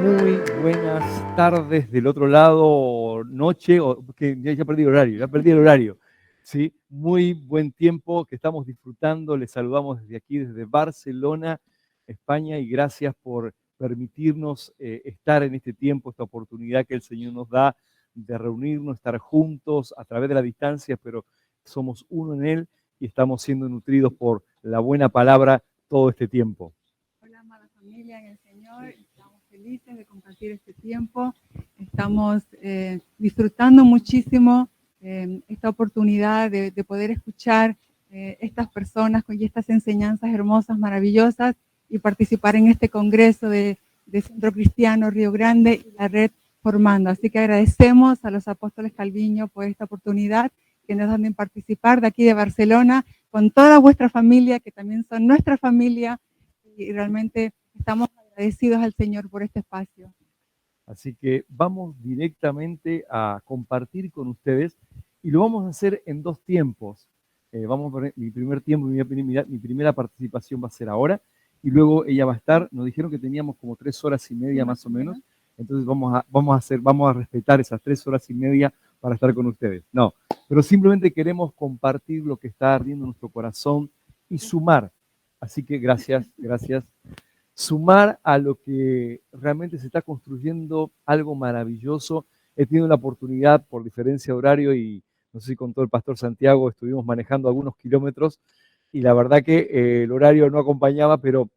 Muy buenas tardes del otro lado, noche, o que ya perdí el horario, ¿sí? Muy buen tiempo que estamos disfrutando. Les saludamos desde aquí, desde Barcelona, España, y gracias por permitirnos estar en este tiempo, esta oportunidad que el Señor nos da de reunirnos, estar juntos a través de la distancia, pero somos uno en Él y estamos siendo nutridos por la buena palabra todo este tiempo. Hola, amada familia en el Señor. Estamos felices de compartir este tiempo. Estamos disfrutando muchísimo esta oportunidad de poder escuchar estas personas con estas enseñanzas hermosas, maravillosas, y participar en este congreso de Centro Cristiano Río Grande y la red Formando. Así que agradecemos a los apóstoles Calviño por esta oportunidad que nos dan de participar de aquí de Barcelona con toda vuestra familia, que también son nuestra familia, y realmente estamos agradecidos al Señor por este espacio. Así que vamos directamente a compartir con ustedes y lo vamos a hacer en dos tiempos. Vamos a ver mi primer tiempo, mi primera participación va a ser ahora y luego ella va a estar. Nos dijeron que teníamos como 3 horas y media más o menos, entonces vamos a respetar esas 3 horas y media para estar con ustedes. No, pero simplemente queremos compartir lo que está ardiendo en nuestro corazón y sumar. Así que gracias. Sumar a lo que realmente se está construyendo algo maravilloso. He tenido la oportunidad, por diferencia de horario, y no sé si con todo el pastor Santiago, estuvimos manejando algunos kilómetros, y la verdad que el horario no acompañaba, pero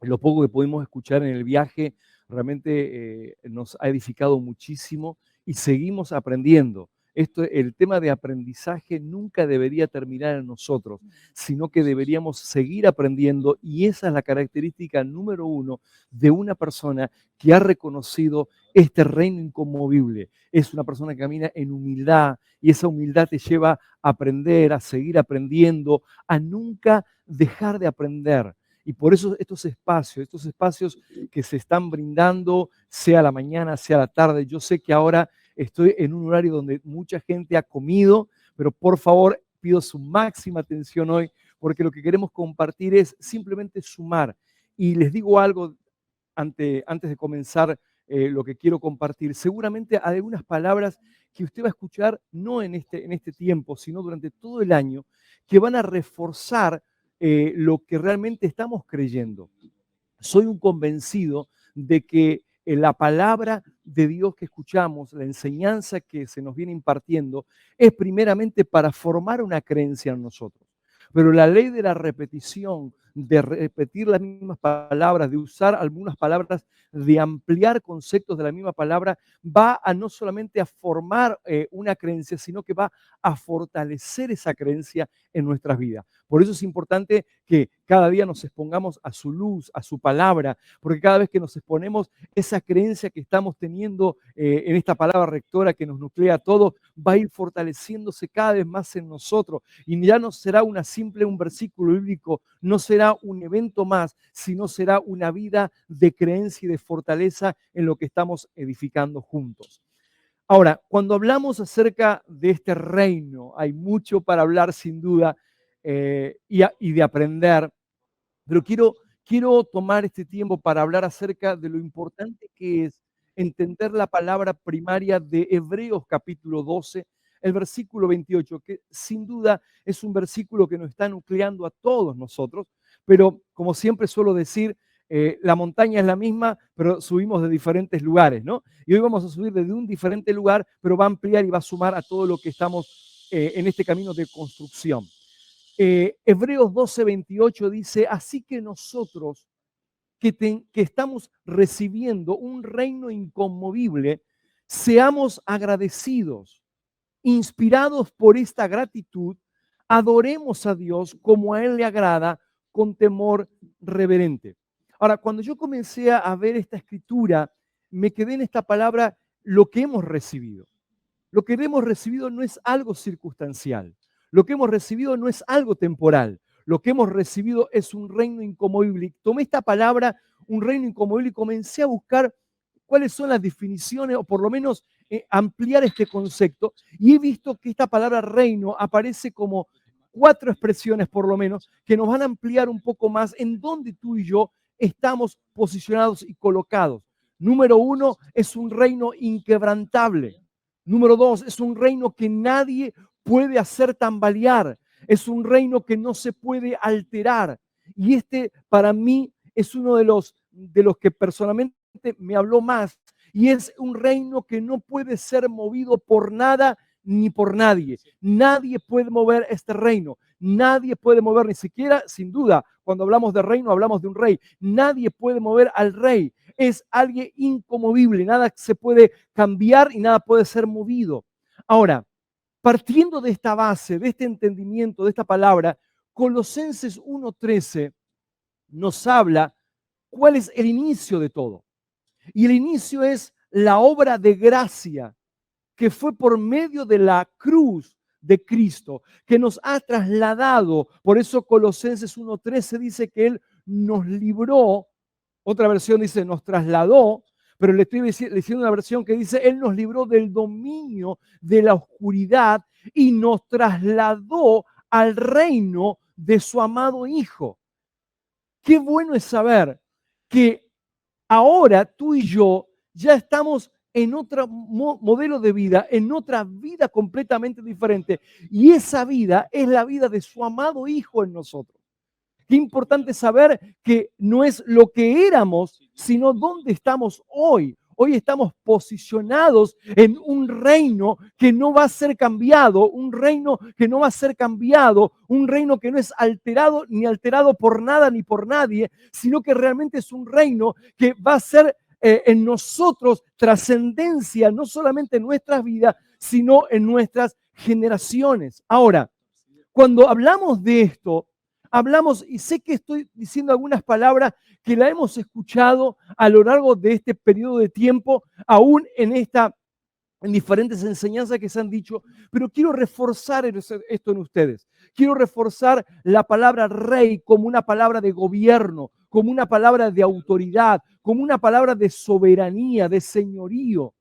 lo poco que pudimos escuchar en el viaje realmente nos ha edificado muchísimo y seguimos aprendiendo. El tema de aprendizaje nunca debería terminar en nosotros, sino que deberíamos seguir aprendiendo, y esa es la característica número uno de una persona que ha reconocido este reino inconmovible. Es una persona que camina en humildad, y esa humildad te lleva a aprender, a seguir aprendiendo, a nunca dejar de aprender. Y por eso estos espacios que se están brindando, sea la mañana, sea la tarde, yo sé que ahora estoy en un horario donde mucha gente ha comido, pero por favor pido su máxima atención hoy, porque lo que queremos compartir es simplemente sumar. Y les digo algo antes de comenzar lo que quiero compartir. Seguramente hay algunas palabras que usted va a escuchar no en este tiempo, sino durante todo el año, que van a reforzar lo que realmente estamos creyendo. Soy un convencido de que la palabra de Dios que escuchamos, la enseñanza que se nos viene impartiendo, es primeramente para formar una creencia en nosotros. Pero la ley de la repetición, de repetir las mismas palabras, de usar algunas palabras, de ampliar conceptos de la misma palabra, va a no solamente a formar una creencia, sino que va a fortalecer esa creencia en nuestras vidas. Por eso es importante que cada día nos expongamos a su luz, a su palabra, porque cada vez que nos exponemos, esa creencia que estamos teniendo en esta palabra rectora que nos nuclea todo, va a ir fortaleciéndose cada vez más en nosotros. Y ya no será un versículo bíblico, no será un evento más, sino será una vida de creencia y de fortaleza en lo que estamos edificando juntos. Ahora, cuando hablamos acerca de este reino, hay mucho para hablar sin duda y de aprender, pero quiero tomar este tiempo para hablar acerca de lo importante que es entender la palabra primaria de Hebreos capítulo 12, el versículo 28, que sin duda es un versículo que nos está nucleando a todos nosotros, pero como siempre suelo decir, la montaña es la misma, pero subimos de diferentes lugares, ¿no? Y hoy vamos a subir desde un diferente lugar, pero va a ampliar y va a sumar a todo lo que estamos en este camino de construcción. Hebreos 12:28 dice, así que nosotros que estamos recibiendo un reino inconmovible, seamos agradecidos, inspirados por esta gratitud, adoremos a Dios como a Él le agrada, con temor reverente. Ahora, cuando yo comencé a ver esta escritura, me quedé en esta palabra, lo que hemos recibido. Lo que hemos recibido no es algo circunstancial. Lo que hemos recibido no es algo temporal. Lo que hemos recibido es un reino inconmovible. Tomé esta palabra, un reino inconmovible, y comencé a buscar cuáles son las definiciones, o por lo menos ampliar este concepto. Y he visto que esta palabra reino aparece como 4 expresiones, por lo menos, que nos van a ampliar un poco más en dónde tú y yo estamos posicionados y colocados. Número uno, es un reino inquebrantable. Número dos, es un reino que nadie puede hacer tambalear. Es un reino que no se puede alterar. Y este para mí es uno de los que personalmente me habló más. Y es un reino que no puede ser movido por nada ni por nadie. Nadie puede mover este reino. Nadie puede mover, ni siquiera, sin duda, cuando hablamos de reino, hablamos de un rey. Nadie puede mover al rey. Es alguien inconmovible. Nada se puede cambiar y nada puede ser movido. Ahora, partiendo de esta base, de este entendimiento, de esta palabra, Colosenses 1:13 nos habla cuál es el inicio de todo. Y el inicio es la obra de gracia que fue por medio de la cruz de Cristo, que nos ha trasladado. Por eso Colosenses 1:13 dice que Él nos libró. Otra versión dice nos trasladó, pero le estoy diciendo una versión que dice Él nos libró del dominio de la oscuridad y nos trasladó al reino de su amado Hijo. Qué bueno es saber que ahora tú y yo ya estamos en otro modelo de vida, en otra vida completamente diferente. Y esa vida es la vida de su amado Hijo en nosotros. Qué importante saber que no es lo que éramos, sino dónde estamos hoy. Hoy estamos posicionados en un reino que no va a ser cambiado, un reino que no va a ser cambiado, un reino que no es alterado ni alterado por nada ni por nadie, sino que realmente es un reino que va a ser en nosotros trascendencia, no solamente en nuestras vidas, sino en nuestras generaciones. Ahora, cuando hablamos de esto, hablamos, y sé que estoy diciendo algunas palabras que la hemos escuchado a lo largo de este periodo de tiempo, aún en diferentes enseñanzas que se han dicho, pero quiero reforzar esto en ustedes. Quiero reforzar la palabra rey como una palabra de gobierno, como una palabra de autoridad, como una palabra de soberanía, de señorío.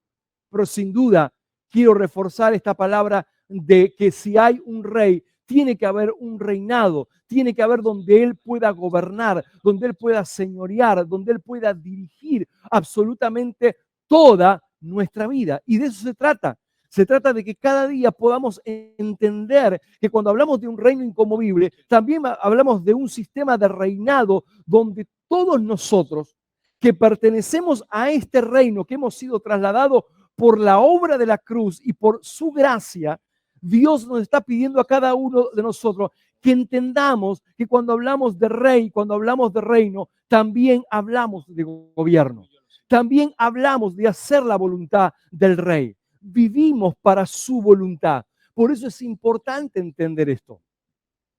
Pero sin duda, quiero reforzar esta palabra de que si hay un rey, tiene que haber un reinado, tiene que haber donde Él pueda gobernar, donde Él pueda señorear, donde Él pueda dirigir absolutamente toda nuestra vida. Y de eso se trata. Se trata de que cada día podamos entender que cuando hablamos de un reino inconmovible, también hablamos de un sistema de reinado donde todos nosotros que pertenecemos a este reino, que hemos sido trasladados por la obra de la cruz y por su gracia, Dios nos está pidiendo a cada uno de nosotros que entendamos que cuando hablamos de rey, cuando hablamos de reino, también hablamos de gobierno. También hablamos de hacer la voluntad del rey. Vivimos para su voluntad. Por eso es importante entender esto.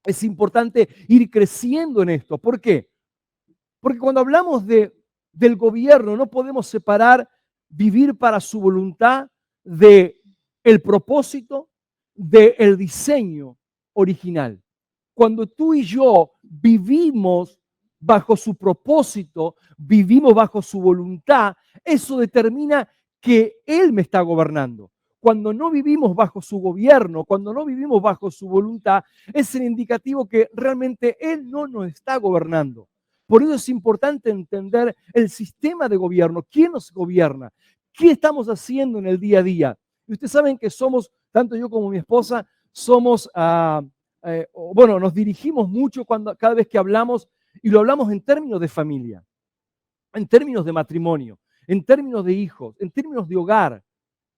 Es importante ir creciendo en esto. ¿Por qué? Porque cuando hablamos del gobierno, no podemos separar vivir para su voluntad de el propósito, del diseño original. Cuando tú y yo vivimos bajo su propósito, vivimos bajo su voluntad, eso determina que Él me está gobernando. Cuando no vivimos bajo su gobierno, cuando no vivimos bajo su voluntad, es el indicativo que realmente Él no nos está gobernando. Por eso es importante entender el sistema de gobierno, quién nos gobierna, qué estamos haciendo en el día a día. Y ustedes saben que somos, tanto yo como mi esposa, somos, bueno, nos dirigimos mucho cada vez que hablamos y lo hablamos en términos de familia, en términos de matrimonio, en términos de hijos, en términos de hogar.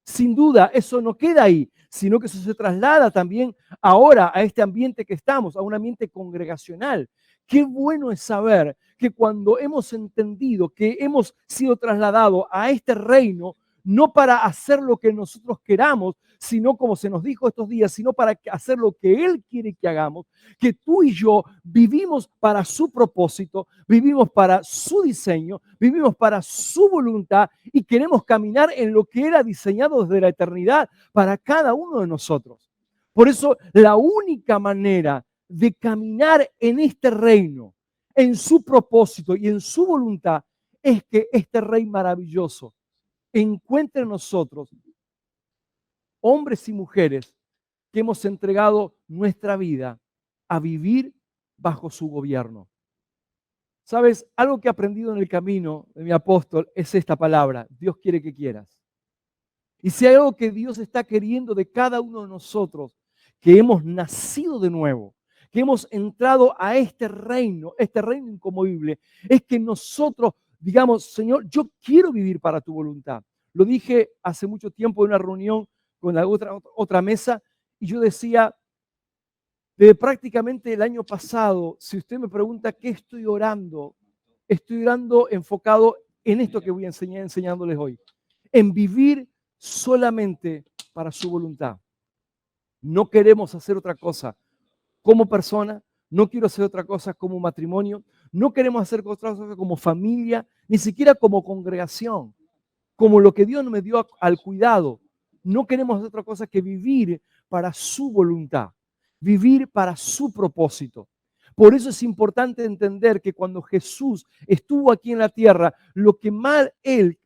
Sin duda, eso no queda ahí, sino que eso se traslada también ahora a este ambiente que estamos, a un ambiente congregacional. Qué bueno es saber que cuando hemos entendido que hemos sido trasladados a este reino, no para hacer lo que nosotros queramos, sino como se nos dijo estos días, sino para hacer lo que Él quiere que hagamos, que tú y yo vivimos para su propósito, vivimos para su diseño, vivimos para su voluntad y queremos caminar en lo que Él ha diseñado desde la eternidad para cada uno de nosotros. Por eso la única manera de caminar en este reino, en su propósito y en su voluntad, es que este Rey maravilloso encuentre en nosotros hombres y mujeres que hemos entregado nuestra vida a vivir bajo su gobierno. ¿Sabes? Algo que he aprendido en el camino de mi apóstol es esta palabra: Dios quiere que quieras. Y si hay algo que Dios está queriendo de cada uno de nosotros, que hemos nacido de nuevo, que hemos entrado a este reino inconmovible, es que nosotros digamos: Señor, yo quiero vivir para tu voluntad. Lo dije hace mucho tiempo en una reunión con la otra mesa, y yo decía, desde prácticamente el año pasado, si usted me pregunta qué estoy orando enfocado en esto que voy a enseñándoles hoy, en vivir solamente para su voluntad. No queremos hacer otra cosa como persona, no quiero hacer otra cosa como matrimonio, no queremos hacer otra cosa como familia, ni siquiera como congregación, como lo que Dios me dio al cuidado. No queremos hacer otra cosa que vivir para su voluntad, vivir para su propósito. Por eso es importante entender que cuando Jesús estuvo aquí en la tierra, lo que más él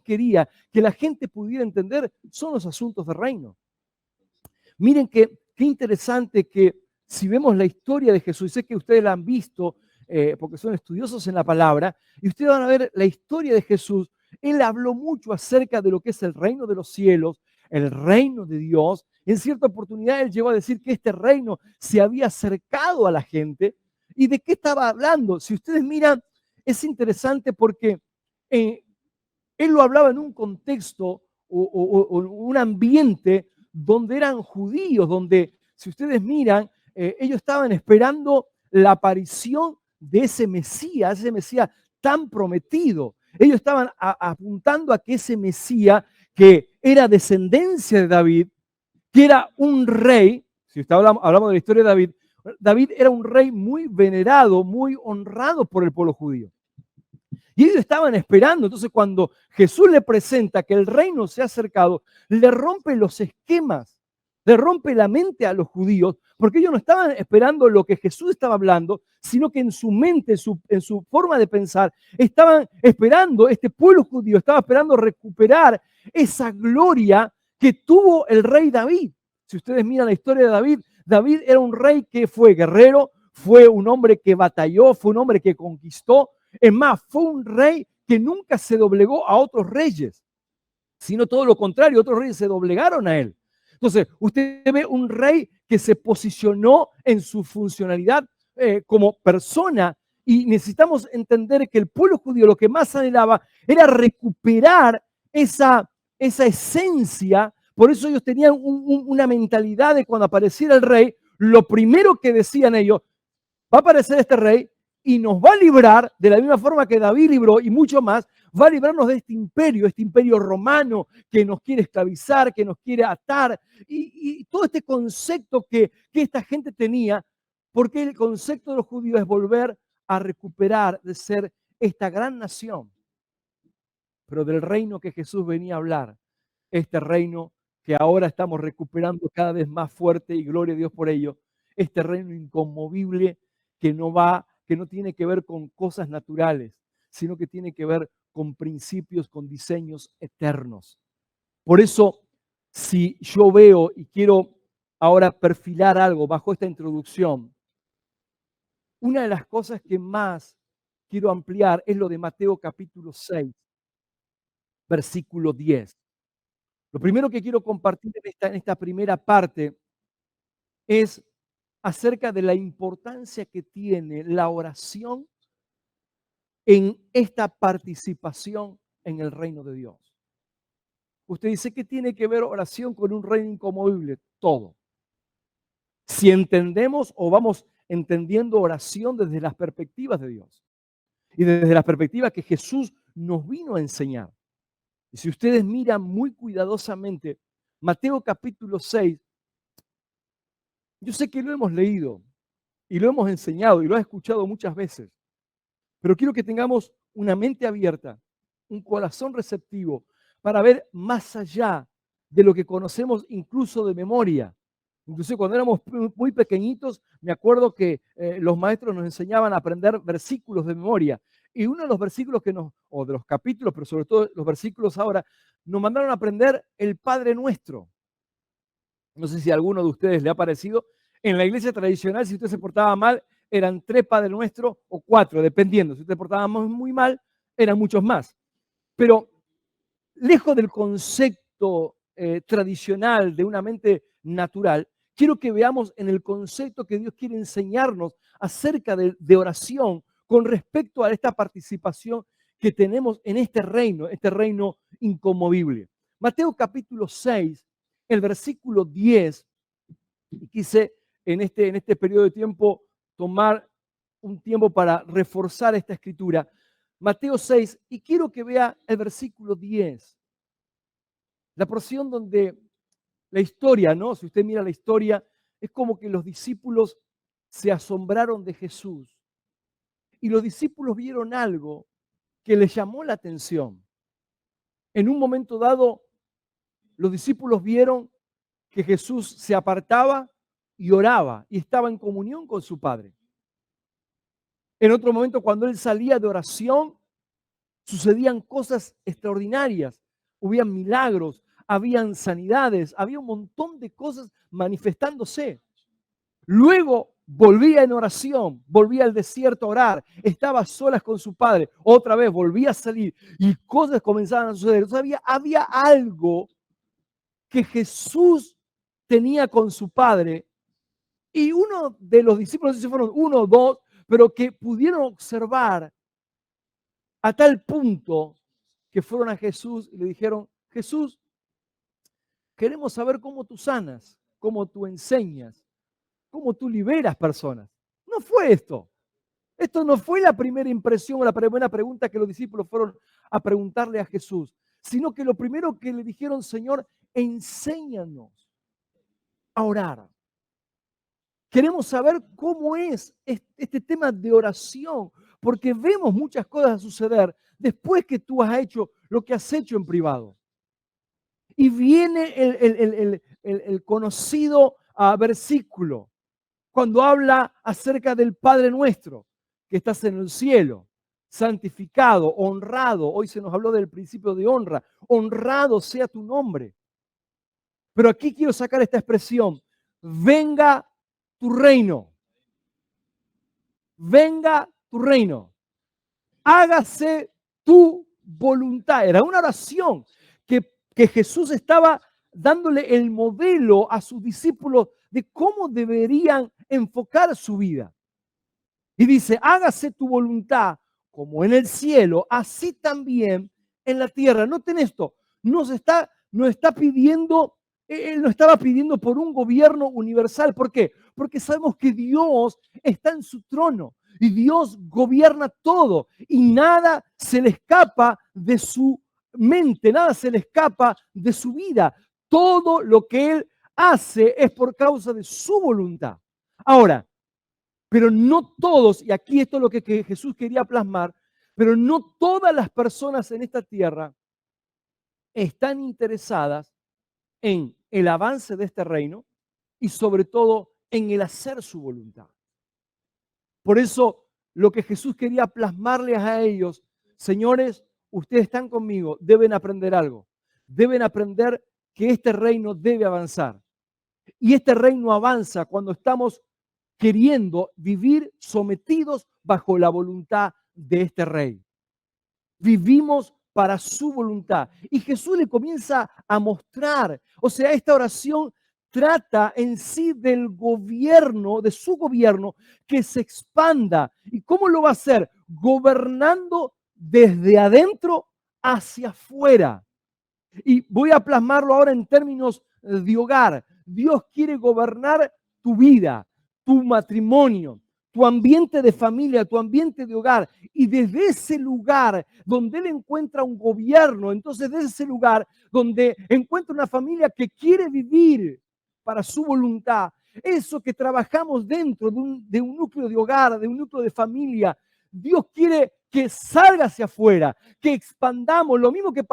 quería que la gente pudiera entender son los asuntos del reino. Miren qué interesante que si vemos la historia de Jesús, y sé que ustedes la han visto porque son estudiosos en la palabra, y ustedes van a ver la historia de Jesús. Él habló mucho acerca de lo que es el reino de los cielos, el reino de Dios. En cierta oportunidad él llegó a decir que este reino se había acercado a la gente. ¿Y de qué estaba hablando? Si ustedes miran, es interesante porque él lo hablaba en un contexto o un ambiente donde eran judíos, donde, si ustedes miran, ellos estaban esperando la aparición de ese Mesías tan prometido. Ellos estaban apuntando a que ese Mesías, que era descendencia de David, que era un rey, si hablamos de la historia de David, David era un rey muy venerado, muy honrado por el pueblo judío. Y ellos estaban esperando. Entonces, cuando Jesús le presenta que el reino se ha acercado, le rompe los esquemas, le rompe la mente a los judíos, porque ellos no estaban esperando lo que Jesús estaba hablando, sino que en su mente, en su forma de pensar, estaban esperando, este pueblo judío estaba esperando recuperar esa gloria que tuvo el rey David. Si ustedes miran la historia de David, David era un rey que fue guerrero, fue un hombre que batalló, fue un hombre que conquistó. Es más, fue un rey que nunca se doblegó a otros reyes, sino todo lo contrario, otros reyes se doblegaron a él. Entonces, usted ve un rey que se posicionó en su funcionalidad como persona, y necesitamos entender que el pueblo judío lo que más anhelaba era recuperar esa esencia. Por eso ellos tenían una mentalidad de cuando apareciera el rey, lo primero que decían ellos: va a aparecer este rey y nos va a librar de la misma forma que David libró y mucho más. Va a librarnos de este imperio romano que nos quiere esclavizar, que nos quiere atar, y todo este concepto que esta gente tenía, porque el concepto de los judíos es volver a recuperar, de ser esta gran nación, pero del reino que Jesús venía a hablar, este reino que ahora estamos recuperando cada vez más fuerte, y gloria a Dios por ello, este reino inconmovible que no tiene que ver con cosas naturales, sino que tiene que ver con principios, con diseños eternos. Por eso, si yo veo y quiero ahora perfilar algo bajo esta introducción, una de las cosas que más quiero ampliar es lo de Mateo capítulo 6, versículo 10. Lo primero que quiero compartir en esta primera parte es acerca de la importancia que tiene la oración en esta participación en el reino de Dios. Usted dice, ¿qué tiene que ver oración con un reino inconmovible? Todo. Si entendemos o vamos entendiendo oración desde las perspectivas de Dios y desde las perspectivas que Jesús nos vino a enseñar. Y si ustedes miran muy cuidadosamente Mateo capítulo 6, yo sé que lo hemos leído y lo hemos enseñado y lo has escuchado muchas veces, pero quiero que tengamos una mente abierta, un corazón receptivo para ver más allá de lo que conocemos incluso de memoria. Incluso cuando éramos muy pequeñitos, me acuerdo que los maestros nos enseñaban a aprender versículos de memoria. Y uno de los versículos o de los capítulos, pero sobre todo los versículos ahora, nos mandaron a aprender el Padre Nuestro. No sé si a alguno de ustedes le ha parecido. En la iglesia tradicional, si usted se portaba mal, eran 3 Padre Nuestro o 4, dependiendo. Si te portábamos muy mal, eran muchos más. Pero lejos del concepto tradicional de una mente natural, quiero que veamos en el concepto que Dios quiere enseñarnos acerca de oración con respecto a esta participación que tenemos en este reino inconmovible. Mateo capítulo 6, el versículo 10, y quise en este periodo de tiempo tomar un tiempo para reforzar esta escritura. Mateo 6, y quiero que vea el versículo 10, la porción donde la historia, ¿no? Si usted mira la historia, es como que los discípulos se asombraron de Jesús y los discípulos vieron algo que les llamó la atención. En un momento dado, los discípulos vieron que Jesús se apartaba y oraba y estaba en comunión con su Padre. En otro momento, cuando él salía de oración, sucedían cosas extraordinarias, hubieran milagros, habían sanidades, había un montón de cosas manifestándose. Luego volvía en oración, volvía al desierto a orar, estaba a solas con su Padre, otra vez volvía a salir y cosas comenzaban a suceder. Entonces había algo que Jesús tenía con su Padre y uno de los discípulos, no sé si fueron uno o dos, pero que pudieron observar a tal punto que fueron a Jesús y le dijeron: Jesús, queremos saber cómo tú sanas, cómo tú enseñas, cómo tú liberas personas. No fue esto. Esto no fue la primera impresión o la primera pregunta que los discípulos fueron a preguntarle a Jesús, sino que lo primero que le dijeron: Señor, enséñanos a orar. Queremos saber cómo es este tema de oración, porque vemos muchas cosas suceder después que tú has hecho lo que has hecho en privado. Y viene el conocido versículo cuando habla acerca del Padre nuestro, que estás en el cielo, santificado, honrado. Hoy se nos habló del principio de honra. Honrado sea tu nombre. Pero aquí quiero sacar esta expresión: venga tu reino. Venga tu reino. Hágase tu voluntad. Era una oración que Jesús estaba dándole el modelo a sus discípulos de cómo deberían enfocar su vida. Y dice: hágase tu voluntad como en el cielo, así también en la tierra. Noten esto, nos está pidiendo, él no estaba pidiendo por un gobierno universal. ¿Por qué? Porque sabemos que Dios está en su trono y Dios gobierna todo y nada se le escapa de su mente, nada se le escapa de su vida. Todo lo que Él hace es por causa de su voluntad. Ahora, pero no todos, y aquí esto es lo que Jesús quería plasmar, pero no todas las personas en esta tierra están interesadas en el avance de este reino y sobre todo en el hacer su voluntad. Por eso lo que Jesús quería plasmarles a ellos: señores, ustedes están conmigo, deben aprender algo. Deben aprender que este reino debe avanzar. Y este reino avanza cuando estamos queriendo vivir sometidos bajo la voluntad de este rey. Vivimos para su voluntad. Y Jesús le comienza a mostrar, o sea, esta oración trata en sí del gobierno, de su gobierno, que se expanda. ¿Y cómo lo va a hacer? Gobernando desde adentro hacia afuera. Y voy a plasmarlo ahora en términos de hogar. Dios quiere gobernar tu vida, tu matrimonio, tu ambiente de familia, tu ambiente de hogar. Y desde ese lugar donde Él encuentra un gobierno, entonces desde ese lugar donde encuentra una familia que quiere vivir para su voluntad, eso que trabajamos dentro de un núcleo de hogar, de un núcleo de familia, Dios quiere que salga hacia afuera, que expandamos lo mismo que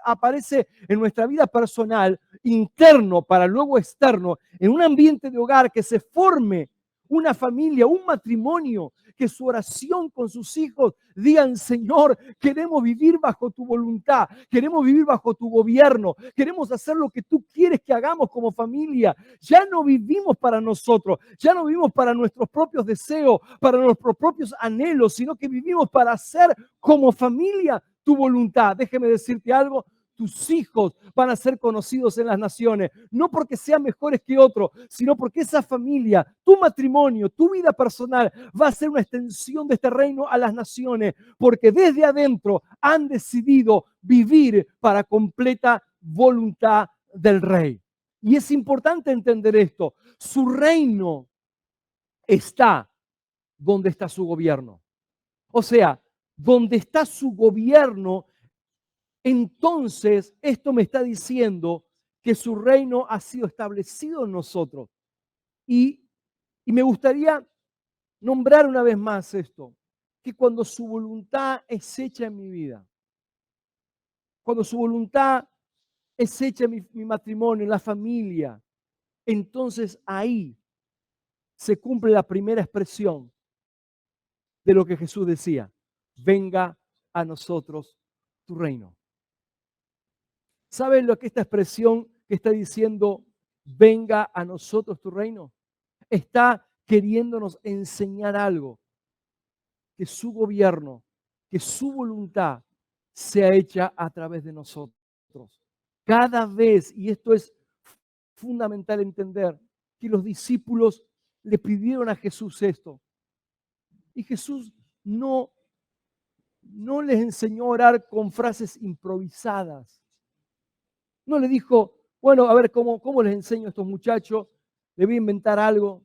aparece en nuestra vida personal, interno para luego externo, en un ambiente de hogar, que se forme una familia, un matrimonio que su oración con sus hijos digan: Señor, queremos vivir bajo tu voluntad, queremos vivir bajo tu gobierno, queremos hacer lo que tú quieres que hagamos como familia. Ya no vivimos para nosotros, ya no vivimos para nuestros propios deseos, para nuestros propios anhelos, sino que vivimos para hacer como familia tu voluntad. Déjeme decirte algo: tus hijos van a ser conocidos en las naciones, no porque sean mejores que otros, sino porque esa familia, tu matrimonio, tu vida personal va a ser una extensión de este reino a las naciones, porque desde adentro han decidido vivir para completa voluntad del Rey. Y es importante entender esto: su reino está donde está su gobierno. O sea, donde está su gobierno, entonces esto me está diciendo que su reino ha sido establecido en nosotros. Y, y me gustaría nombrar una vez más esto: que cuando su voluntad es hecha en mi vida, cuando su voluntad es hecha en mi matrimonio, en la familia, entonces ahí se cumple la primera expresión de lo que Jesús decía: venga a nosotros tu reino. ¿Saben lo que esta expresión que está diciendo, venga a nosotros tu reino? Está queriéndonos enseñar algo: que su gobierno, que su voluntad sea hecha a través de nosotros. Cada vez, y esto es fundamental entender, que los discípulos le pidieron a Jesús esto, y Jesús no les enseñó a orar con frases improvisadas. No le dijo: bueno, a ver, ¿cómo les enseño a estos muchachos? Le voy a inventar algo.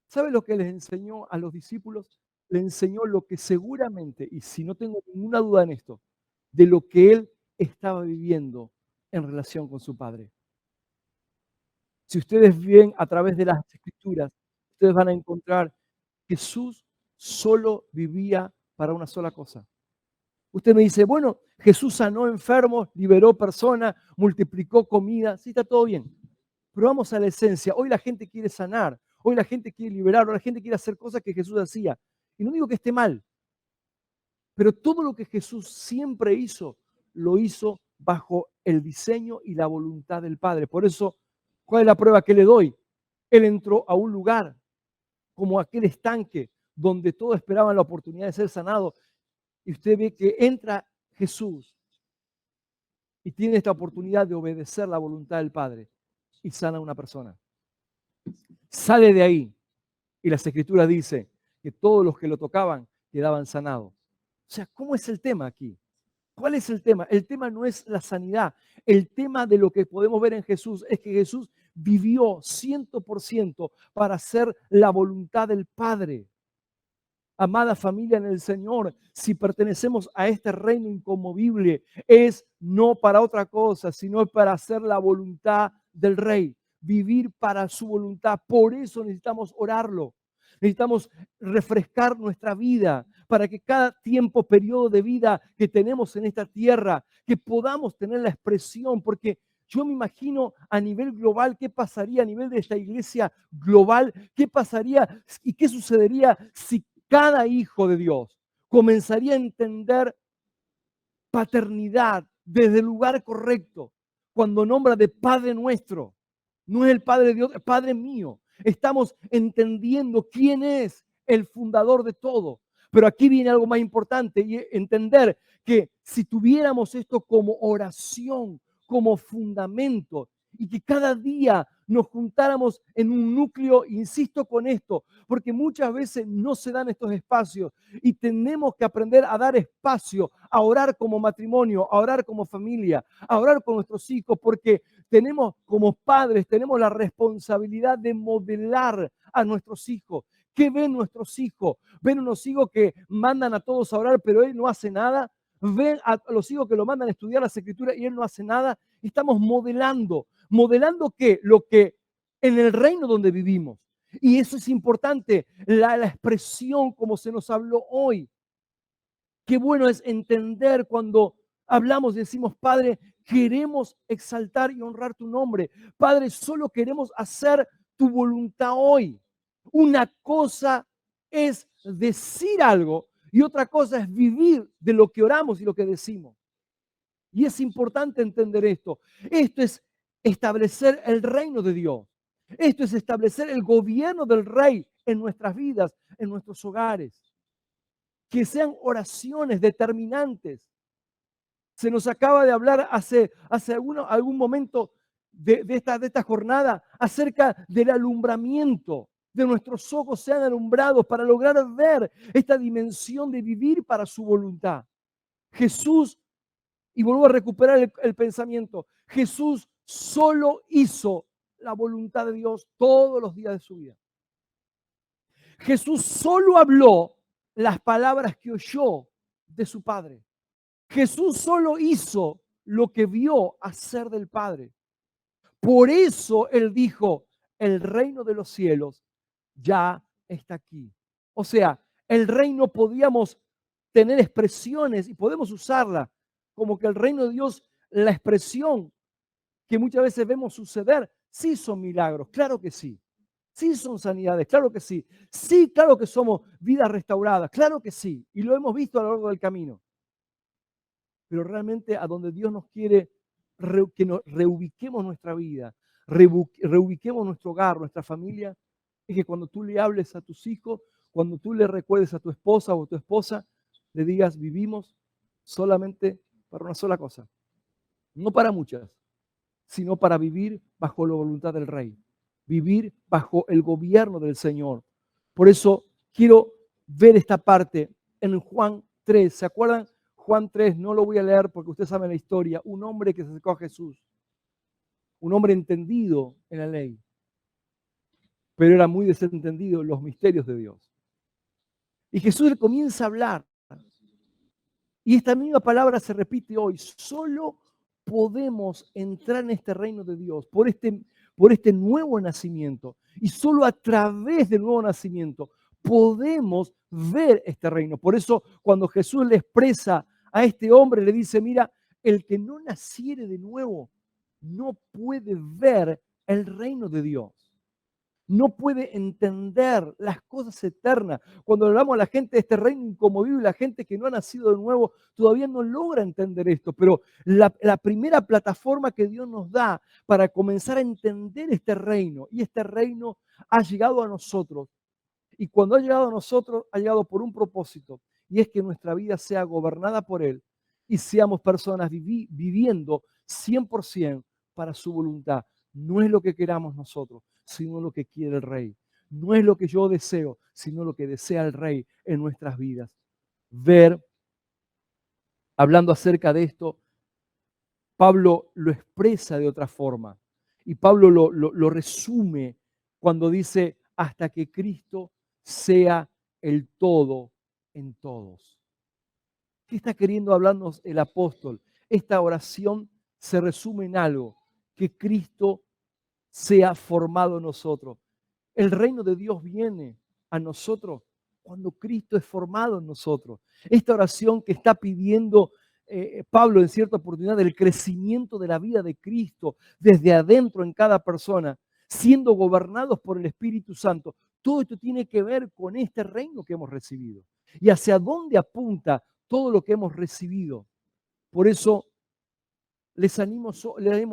¿Sabe lo que les enseñó a los discípulos? Le enseñó lo que seguramente, y si no tengo ninguna duda en esto, de lo que él estaba viviendo en relación con su Padre. Si ustedes ven a través de las Escrituras, ustedes van a encontrar que Jesús solo vivía para una sola cosa. Usted me dice: bueno, Jesús sanó enfermos, liberó personas, multiplicó comida. Sí, está todo bien. Pero vamos a la esencia. Hoy la gente quiere sanar, hoy la gente quiere liberar, hoy la gente quiere hacer cosas que Jesús hacía. Y no digo que esté mal, pero todo lo que Jesús siempre hizo, lo hizo bajo el diseño y la voluntad del Padre. Por eso, ¿cuál es la prueba que le doy? Él entró a un lugar como aquel estanque donde todos esperaban la oportunidad de ser sanado. Y usted ve que entra Jesús y tiene esta oportunidad de obedecer la voluntad del Padre y sana a una persona. Sale de ahí y las Escrituras dicen que todos los que lo tocaban quedaban sanados. O sea, ¿cómo es el tema aquí? ¿Cuál es el tema? El tema no es la sanidad. El tema de lo que podemos ver en Jesús es que Jesús vivió 100% para hacer la voluntad del Padre. Amada familia en el Señor, si pertenecemos a este reino inconmovible, es no para otra cosa, sino para hacer la voluntad del Rey, vivir para su voluntad. Por eso necesitamos orarlo, necesitamos refrescar nuestra vida para que cada tiempo, periodo de vida que tenemos en esta tierra, que podamos tener la expresión, porque yo me imagino a nivel global qué pasaría, a nivel de esta iglesia global, qué pasaría y qué sucedería si cada hijo de Dios comenzaría a entender paternidad desde el lugar correcto. Cuando nombra de Padre nuestro, no es el Padre de Dios, es Padre mío. Estamos entendiendo quién es el fundador de todo. Pero aquí viene algo más importante, y entender que si tuviéramos esto como oración, como fundamento, y que cada día nos juntáramos en un núcleo, insisto con esto, porque muchas veces no se dan estos espacios y tenemos que aprender a dar espacio, a orar como matrimonio, a orar como familia, a orar con nuestros hijos, porque tenemos como padres, tenemos la responsabilidad de modelar a nuestros hijos. ¿Qué ven nuestros hijos? ¿Ven unos hijos que mandan a todos a orar, pero él no hace nada? ¿Ven a los hijos que lo mandan a estudiar las Escrituras y él no hace nada? Estamos modelando. ¿Modelando qué? Lo que en el reino donde vivimos. Y eso es importante, la expresión como se nos habló hoy. Qué bueno es entender cuando hablamos y decimos: Padre, queremos exaltar y honrar tu nombre. Padre, solo queremos hacer tu voluntad hoy. Una cosa es decir algo y otra cosa es vivir de lo que oramos y lo que decimos. Y es importante entender esto. Esto es establecer el reino de Dios. Esto es establecer el gobierno del Rey en nuestras vidas, en nuestros hogares. Que sean oraciones determinantes. Se nos acaba de hablar hace algún momento de esta jornada acerca del alumbramiento. De nuestros ojos sean alumbrados para lograr ver esta dimensión de vivir para su voluntad. Jesús, y vuelvo a recuperar el pensamiento, Jesús solo hizo la voluntad de Dios todos los días de su vida. Jesús solo habló las palabras que oyó de su Padre. Jesús solo hizo lo que vio hacer del Padre. Por eso Él dijo, el reino de los cielos ya está aquí. O sea, el reino podíamos tener expresiones y podemos usarla como que el reino de Dios, la expresión que muchas veces vemos suceder, sí son milagros, claro que sí. Sí son sanidades, claro que sí. Sí, claro que somos vidas restauradas, claro que sí. Y lo hemos visto a lo largo del camino. Pero realmente a donde Dios nos quiere que nos reubiquemos nuestra vida, reubiquemos nuestro hogar, nuestra familia, es que cuando tú le hables a tus hijos, cuando tú le recuerdes a tu esposa o a tu esposa, le digas, vivimos solamente para una sola cosa, no para muchas, sino para vivir bajo la voluntad del Rey, vivir bajo el gobierno del Señor. Por eso quiero ver esta parte en Juan 3. ¿Se acuerdan? Juan 3, no lo voy a leer porque ustedes saben la historia. Un hombre que se acercó a Jesús, un hombre entendido en la ley, pero era muy desentendido en los misterios de Dios. Y Jesús le comienza a hablar. Y esta misma palabra se repite hoy. Solo podemos entrar en este reino de Dios por este nuevo nacimiento. Y solo a través del nuevo nacimiento podemos ver este reino. Por eso cuando Jesús le expresa a este hombre, le dice, mira, el que no naciere de nuevo no puede ver el reino de Dios. No puede entender las cosas eternas. Cuando hablamos a la gente de este reino inconmovible, la gente que no ha nacido de nuevo todavía no logra entender esto, pero la primera plataforma que Dios nos da para comenzar a entender este reino, y este reino ha llegado a nosotros, y cuando ha llegado a nosotros, ha llegado por un propósito, y es que nuestra vida sea gobernada por Él, y seamos personas viviendo 100% para su voluntad. No es lo que queramos nosotros, sino lo que quiere el Rey. No es lo que yo deseo, sino lo que desea el Rey en nuestras vidas. Ver, hablando acerca de esto, Pablo lo expresa de otra forma. Y Pablo lo resume cuando dice, hasta que Cristo sea el todo en todos. ¿Qué está queriendo hablarnos el apóstol? Esta oración se resume en algo, que Cristo sea formado en nosotros. El reino de Dios viene a nosotros cuando Cristo es formado en nosotros. Esta oración que está pidiendo Pablo en cierta oportunidad del crecimiento de la vida de Cristo desde adentro en cada persona, siendo gobernados por el Espíritu Santo. Todo esto tiene que ver con este reino que hemos recibido y hacia dónde apunta todo lo que hemos recibido. Por eso les animo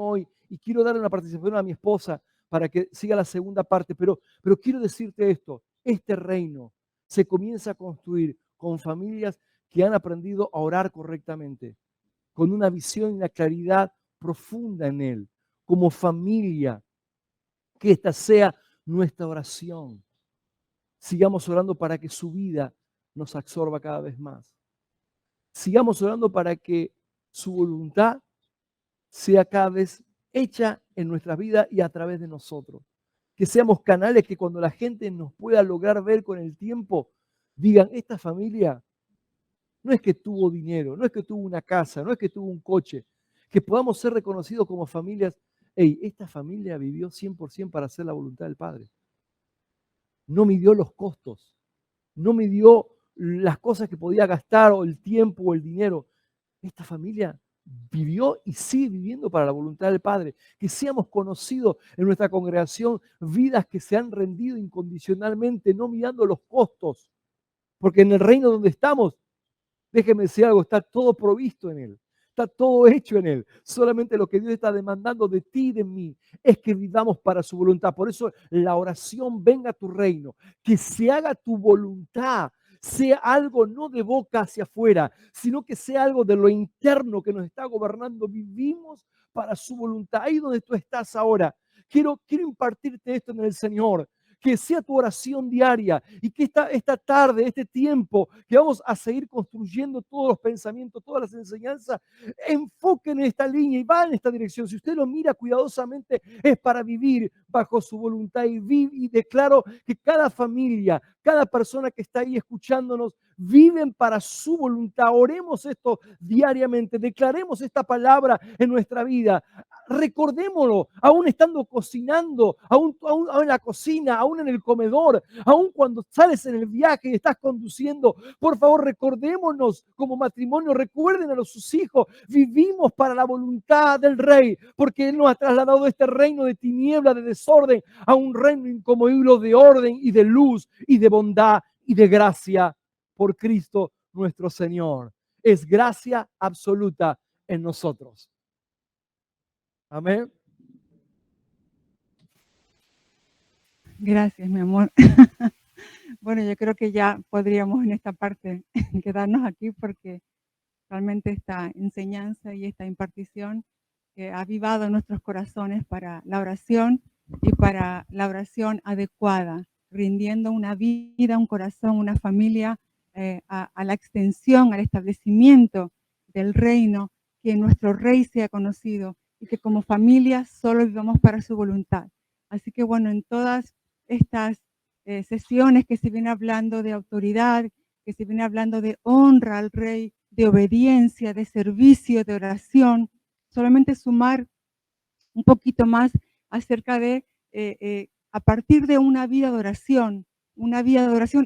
hoy y quiero darle una participación a mi esposa para que siga la segunda parte, pero quiero decirte esto, este reino se comienza a construir con familias que han aprendido a orar correctamente, con una visión y una claridad profunda en Él, como familia, que esta sea nuestra oración. Sigamos orando para que su vida nos absorba cada vez más. Sigamos orando para que su voluntad sea cada vez hecha en nuestra vida y a través de nosotros. Que seamos canales que cuando la gente nos pueda lograr ver con el tiempo, digan, esta familia no es que tuvo dinero, no es que tuvo una casa, no es que tuvo un coche, que podamos ser reconocidos como familias. Hey, esta familia vivió 100% para hacer la voluntad del Padre. No midió los costos, no midió las cosas que podía gastar o el tiempo o el dinero. Esta familia vivió y sigue viviendo para la voluntad del Padre. Que seamos conocidos en nuestra congregación vidas que se han rendido incondicionalmente, no mirando los costos, porque en el reino donde estamos, déjeme decir algo, está todo provisto en Él. Está todo hecho en Él. Solamente lo que Dios está demandando de ti y de mí es que vivamos para su voluntad. Por eso la oración, venga a tu reino, que se haga tu voluntad, sea algo no de boca hacia afuera, sino que sea algo de lo interno que nos está gobernando. Vivimos para su voluntad. Ahí donde tú estás ahora, quiero impartirte esto en el Señor. Que sea tu oración diaria y que esta tarde, este tiempo que vamos a seguir construyendo todos los pensamientos, todas las enseñanzas, enfoquen en esta línea y va en esta dirección. Si usted lo mira cuidadosamente, es para vivir bajo su voluntad y declaro que cada familia, cada persona que está ahí escuchándonos, viven para su voluntad. Oremos esto diariamente, declaremos esta palabra en nuestra vida. Recordémoslo, aún estando cocinando, aún en la cocina, aún en el comedor, aún cuando sales en el viaje y estás conduciendo. Por favor, recordémonos como matrimonio, recuerden a sus hijos, vivimos para la voluntad del Rey, porque Él nos ha trasladado de este reino de tiniebla, de desorden, a un reino inconmovible de orden y de luz y de bondad y de gracia por Cristo nuestro Señor. Es gracia absoluta en nosotros. Amén. Gracias, mi amor. Bueno, yo creo que ya podríamos en esta parte quedarnos aquí porque realmente esta enseñanza y esta impartición ha avivado nuestros corazones para la oración y para la oración adecuada, rindiendo una vida, un corazón, una familia a la extensión, al establecimiento del reino, que nuestro Rey sea conocido y que como familia solo vivamos para su voluntad. Así que bueno, en todas estas sesiones que se viene hablando de autoridad, que se viene hablando de honra al Rey, de obediencia, de servicio, de oración, solamente sumar un poquito más acerca de, a partir de una vida de oración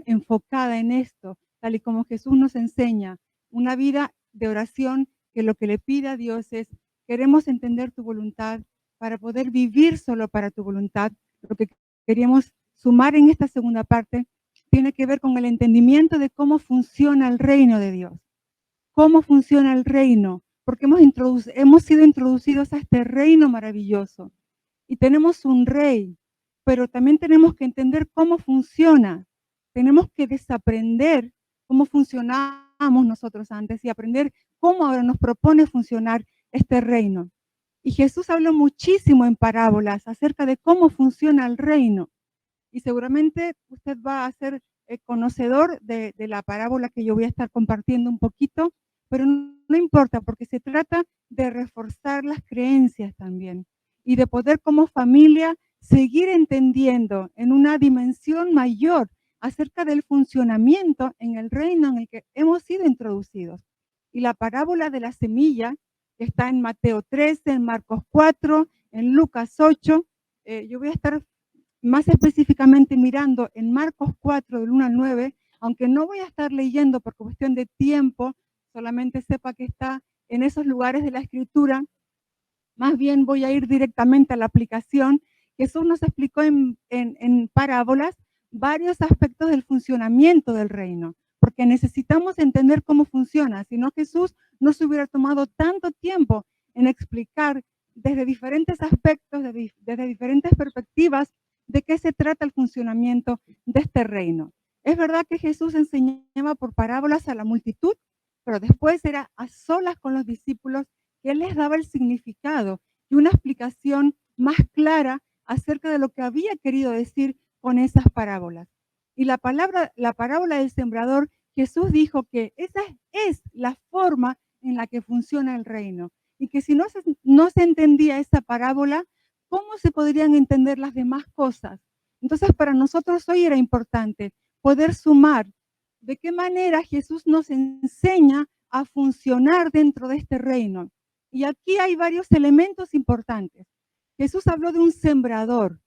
enfocada en esto, tal y como Jesús nos enseña, una vida de oración que lo que le pide a Dios es, queremos entender tu voluntad para poder vivir solo para tu voluntad. Lo que queríamos sumar en esta segunda parte tiene que ver con el entendimiento de cómo funciona el reino de Dios. Cómo funciona el reino, porque hemos sido introducidos a este reino maravilloso y tenemos un rey, pero también tenemos que entender cómo funciona. Tenemos que desaprender cómo funcionábamos nosotros antes y aprender cómo ahora nos propone funcionar este reino. Y Jesús habló muchísimo en parábolas acerca de cómo funciona el reino. Y seguramente usted va a ser conocedor de la parábola que yo voy a estar compartiendo un poquito, pero no importa, porque se trata de reforzar las creencias también y de poder como familia seguir entendiendo en una dimensión mayor acerca del funcionamiento en el reino en el que hemos sido introducidos. Y la parábola de la semilla, que está en Mateo 13, en Marcos 4, en Lucas 8, yo voy a estar más específicamente mirando en Marcos 4, del 1 al 9, aunque no voy a estar leyendo por cuestión de tiempo, solamente sepa que está en esos lugares de la escritura, más bien voy a ir directamente a la aplicación. Jesús nos explicó en parábolas varios aspectos del funcionamiento del reino, porque necesitamos entender cómo funciona, si no Jesús no se hubiera tomado tanto tiempo en explicar desde diferentes aspectos, desde diferentes perspectivas, de qué se trata el funcionamiento de este reino. Es verdad que Jesús enseñaba por parábolas a la multitud, pero después era a solas con los discípulos que Él les daba el significado y una explicación más clara acerca de lo que había querido decir con esas parábolas. Y la parábola del sembrador, Jesús dijo que esa es la forma en la que funciona el reino y que si no se entendía esa parábola, ¿cómo se podrían entender las demás cosas? Entonces, para nosotros hoy era importante poder sumar de qué manera Jesús nos enseña a funcionar dentro de este reino. Y aquí hay varios elementos importantes. Jesús habló de un sembrador,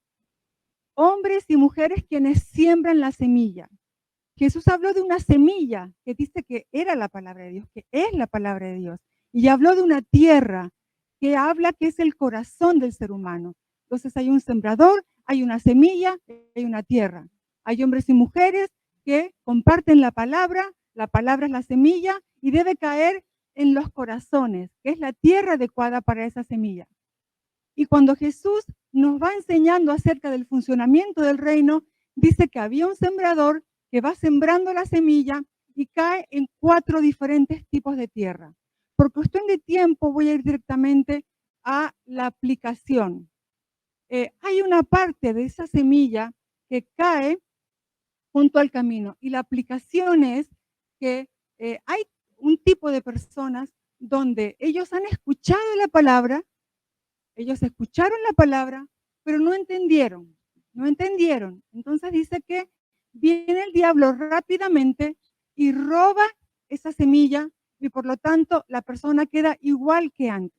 hombres y mujeres quienes siembran la semilla. Jesús habló de una semilla que dice que era la palabra de Dios, que es la palabra de Dios. y habló de una tierra que habla que es el corazón del ser humano. Entonces hay un sembrador, hay una semilla, hay una tierra. Hay hombres y mujeres que comparten la palabra es la semilla y debe caer en los corazones, que es la tierra adecuada para esa semilla. Y cuando Jesús nos va enseñando acerca del funcionamiento del reino, dice que había un sembrador que va sembrando la semilla y cae en 4 diferentes tipos de tierra. Por cuestión de tiempo voy a ir directamente a la aplicación. Hay una parte de esa semilla que cae junto al camino y la aplicación es que hay un tipo de personas donde ellos han escuchado la palabra, ellos escucharon la palabra, pero no entendieron. Entonces dice que viene el diablo rápidamente y roba esa semilla y por lo tanto la persona queda igual que antes.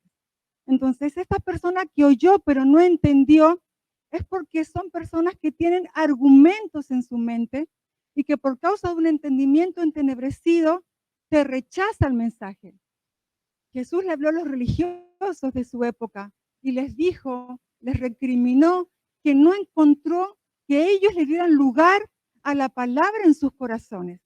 Entonces esta persona que oyó pero no entendió es porque son personas que tienen argumentos en su mente y que por causa de un entendimiento entenebrecido te rechaza el mensaje. Jesús le habló a los religiosos de su época y les dijo, les recriminó que no encontró que ellos le dieran lugar a la palabra en sus corazones,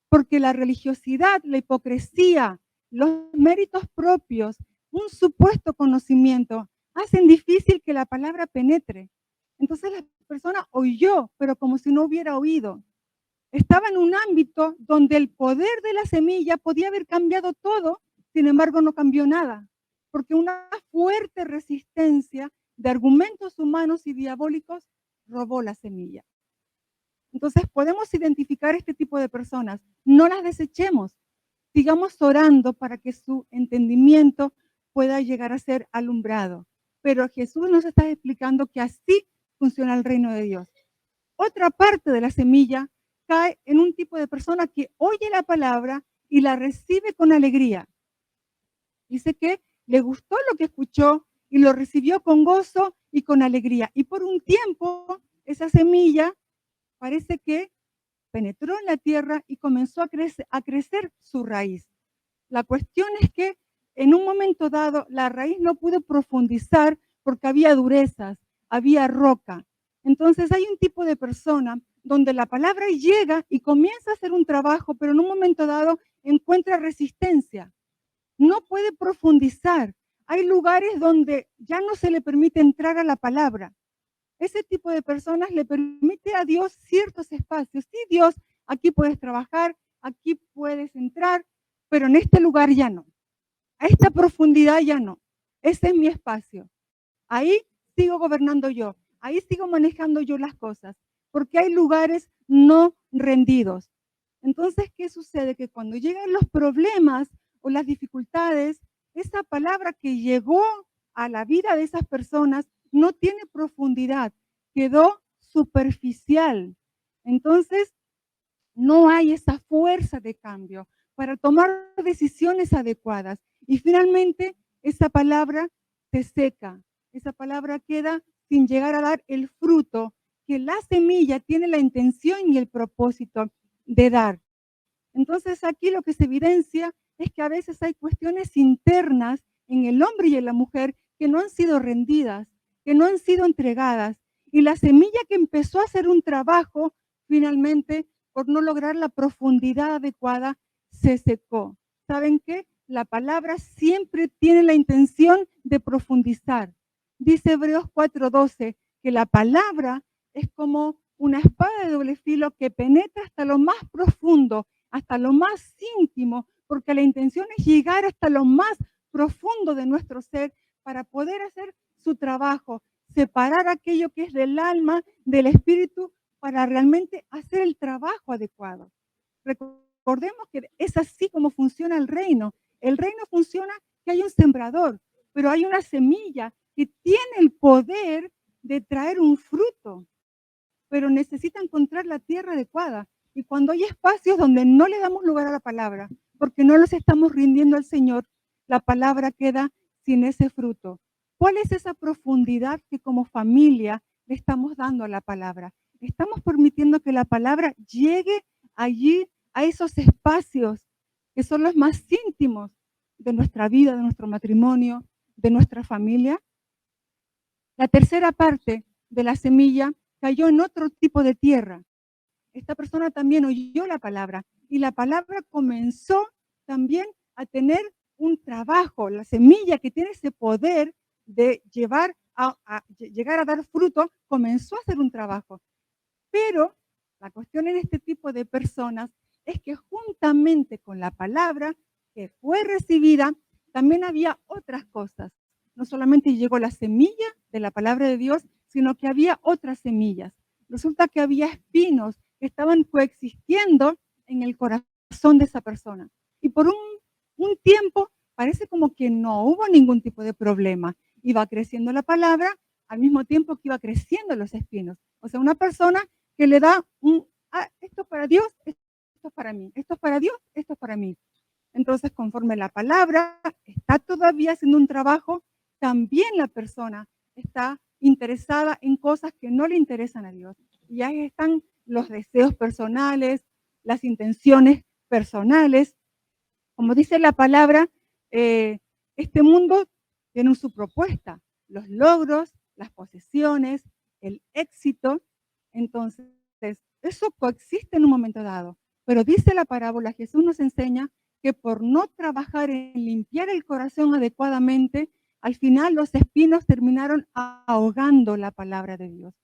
porque la religiosidad, la hipocresía, los méritos propios, un supuesto conocimiento, hacen difícil que la palabra penetre. Entonces la persona oyó, pero como si no hubiera oído. Estaba en un ámbito donde el poder de la semilla podía haber cambiado todo, sin embargo no cambió nada, porque una fuerte resistencia de argumentos humanos y diabólicos robó la semilla. Entonces podemos identificar este tipo de personas, no las desechemos, sigamos orando para que su entendimiento pueda llegar a ser alumbrado. Pero Jesús nos está explicando que así funciona el reino de Dios. Otra parte de la semilla cae en un tipo de persona que oye la palabra y la recibe con alegría. Dice que le gustó lo que escuchó y lo recibió con gozo y con alegría. Y por un tiempo esa semilla parece que penetró en la tierra y comenzó a crecer su raíz. La cuestión es que en un momento dado la raíz no pudo profundizar porque había durezas, había roca. Entonces hay un tipo de persona donde la palabra llega y comienza a hacer un trabajo, pero en un momento dado encuentra resistencia. No puede profundizar. Hay lugares donde ya no se le permite entrar a la palabra. Ese tipo de personas le permite a Dios ciertos espacios. Sí, Dios, aquí puedes trabajar, aquí puedes entrar, pero en este lugar ya no. A esta profundidad ya no. Ese es mi espacio. Ahí sigo gobernando yo. Ahí sigo manejando yo las cosas. Porque hay lugares no rendidos. Entonces, ¿qué sucede? Que cuando llegan los problemas o las dificultades, esa palabra que llegó a la vida de esas personas no tiene profundidad, quedó superficial. Entonces, no hay esa fuerza de cambio para tomar decisiones adecuadas. Y finalmente, esa palabra se seca, esa palabra queda sin llegar a dar el fruto que la semilla tiene la intención y el propósito de dar. Entonces aquí lo que se evidencia es que a veces hay cuestiones internas en el hombre y en la mujer que no han sido rendidas, que no han sido entregadas. Y la semilla que empezó a hacer un trabajo, finalmente, por no lograr la profundidad adecuada, se secó. ¿Saben qué? La palabra siempre tiene la intención de profundizar. Dice Hebreos 4:12 que la palabra es como una espada de doble filo que penetra hasta lo más profundo, hasta lo más íntimo, porque la intención es llegar hasta lo más profundo de nuestro ser para poder hacer su trabajo, separar aquello que es del alma, del espíritu, para realmente hacer el trabajo adecuado. Recordemos que es así como funciona el reino. El reino funciona que hay un sembrador, pero hay una semilla que tiene el poder de traer un fruto, pero necesita encontrar la tierra adecuada. Y cuando hay espacios donde no le damos lugar a la palabra, porque no los estamos rindiendo al Señor, la palabra queda sin ese fruto. ¿Cuál es esa profundidad que como familia le estamos dando a la palabra? Estamos permitiendo que la palabra llegue allí, a esos espacios que son los más íntimos, de nuestra vida, de nuestro matrimonio, de nuestra familia. La tercera parte de la semilla cayó en otro tipo de tierra. Esta persona también oyó la palabra y la palabra comenzó también a tener un trabajo. La semilla que tiene ese poder de llegar a dar fruto comenzó a hacer un trabajo. Pero la cuestión en este tipo de personas es que juntamente con la palabra que fue recibida, también había otras cosas. No solamente llegó la semilla de la palabra de Dios, sino que había otras semillas. Resulta que había espinos que estaban coexistiendo en el corazón de esa persona. Y por un tiempo parece como que no hubo ningún tipo de problema. Iba creciendo la palabra al mismo tiempo que iba creciendo los espinos. O sea, una persona que le da esto es para Dios, esto es para mí, esto es para Dios, esto es para mí. Entonces, conforme la palabra está todavía haciendo un trabajo, también la persona está interesada en cosas que no le interesan a Dios. Y ahí están los deseos personales, las intenciones personales. Como dice la palabra, este mundo tiene su propuesta, los logros, las posesiones, el éxito. Entonces, eso coexiste en un momento dado. Pero dice la parábola, Jesús nos enseña que por no trabajar en limpiar el corazón adecuadamente, al final los espinos terminaron ahogando la palabra de Dios.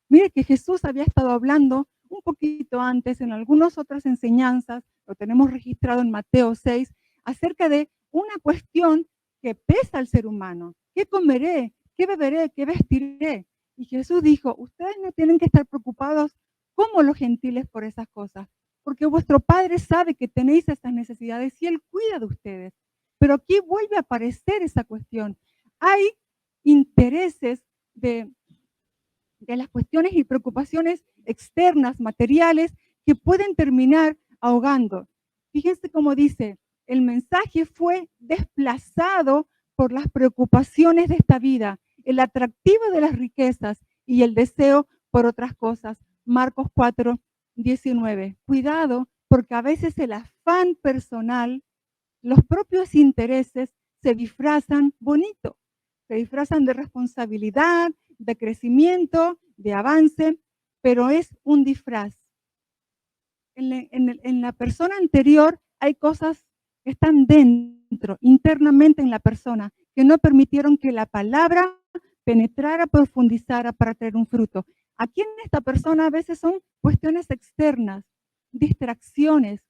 Mire que Jesús había estado hablando un poquito antes en algunas otras enseñanzas, lo tenemos registrado en Mateo 6, acerca de una cuestión que pesa al ser humano. ¿Qué comeré? ¿Qué beberé? ¿Qué vestiré? Y Jesús dijo, ustedes no tienen que estar preocupados como los gentiles por esas cosas, porque vuestro Padre sabe que tenéis esas necesidades y Él cuida de ustedes. Pero aquí vuelve a aparecer esa cuestión. Hay intereses de las cuestiones y preocupaciones externas, materiales, que pueden terminar ahogando. Fíjense cómo dice, el mensaje fue desplazado por las preocupaciones de esta vida, el atractivo de las riquezas y el deseo por otras cosas. Marcos 4, 19. Cuidado, porque a veces el afán personal, los propios intereses se disfrazan bonito, se disfrazan de responsabilidad, de crecimiento, de avance, pero es un disfraz. En la persona anterior hay cosas que están dentro, internamente en la persona, que no permitieron que la palabra penetrara, profundizara para traer un fruto. Aquí en esta persona a veces son cuestiones externas, distracciones,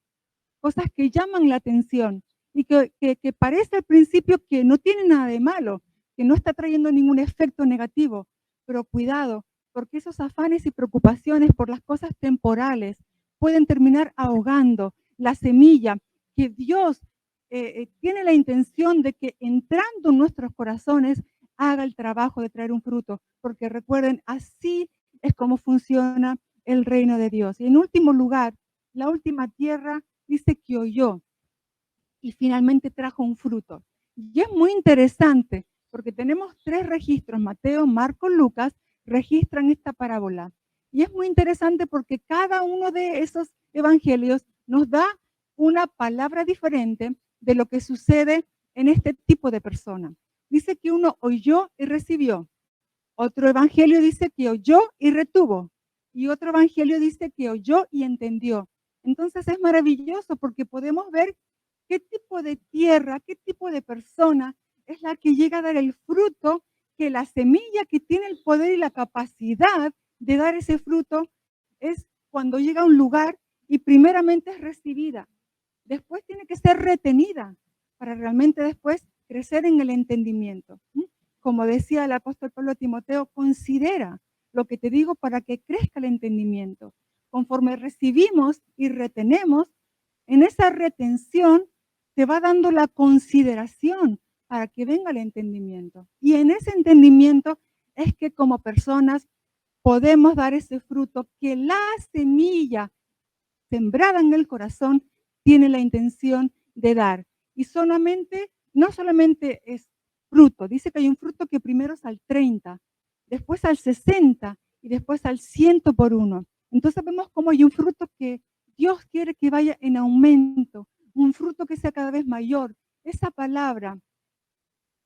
cosas que llaman la atención y que parece al principio que no tiene nada de malo, que no está trayendo ningún efecto negativo, pero cuidado, porque esos afanes y preocupaciones por las cosas temporales pueden terminar ahogando la semilla que Dios tiene la intención de que entrando en nuestros corazones haga el trabajo de traer un fruto, porque recuerden, así es como funciona el reino de Dios. Y en último lugar, la última tierra dice que oyó y finalmente trajo un fruto. Y es muy interesante porque tenemos 3 registros, Mateo, Marcos, Lucas, registran esta parábola. Y es muy interesante porque cada uno de esos evangelios nos da una palabra diferente de lo que sucede en este tipo de persona. Dice que uno oyó y recibió. Otro evangelio dice que oyó y retuvo. Y otro evangelio dice que oyó y entendió. Entonces es maravilloso porque podemos ver qué tipo de tierra, qué tipo de persona es la que llega a dar el fruto, que la semilla que tiene el poder y la capacidad de dar ese fruto es cuando llega a un lugar y primeramente es recibida. Después tiene que ser retenida para realmente después crecer en el entendimiento. Como decía el apóstol Pablo a Timoteo, considera lo que te digo para que crezca el entendimiento. Conforme recibimos y retenemos, en esa retención te va dando la consideración para que venga el entendimiento. Y en ese entendimiento es que como personas podemos dar ese fruto que la semilla sembrada en el corazón tiene la intención de dar. Y no solamente es fruto, dice que hay un fruto que primero es al 30, después al 60 y después al 100 por uno. Entonces vemos cómo hay un fruto que Dios quiere que vaya en aumento, un fruto que sea cada vez mayor. esa palabra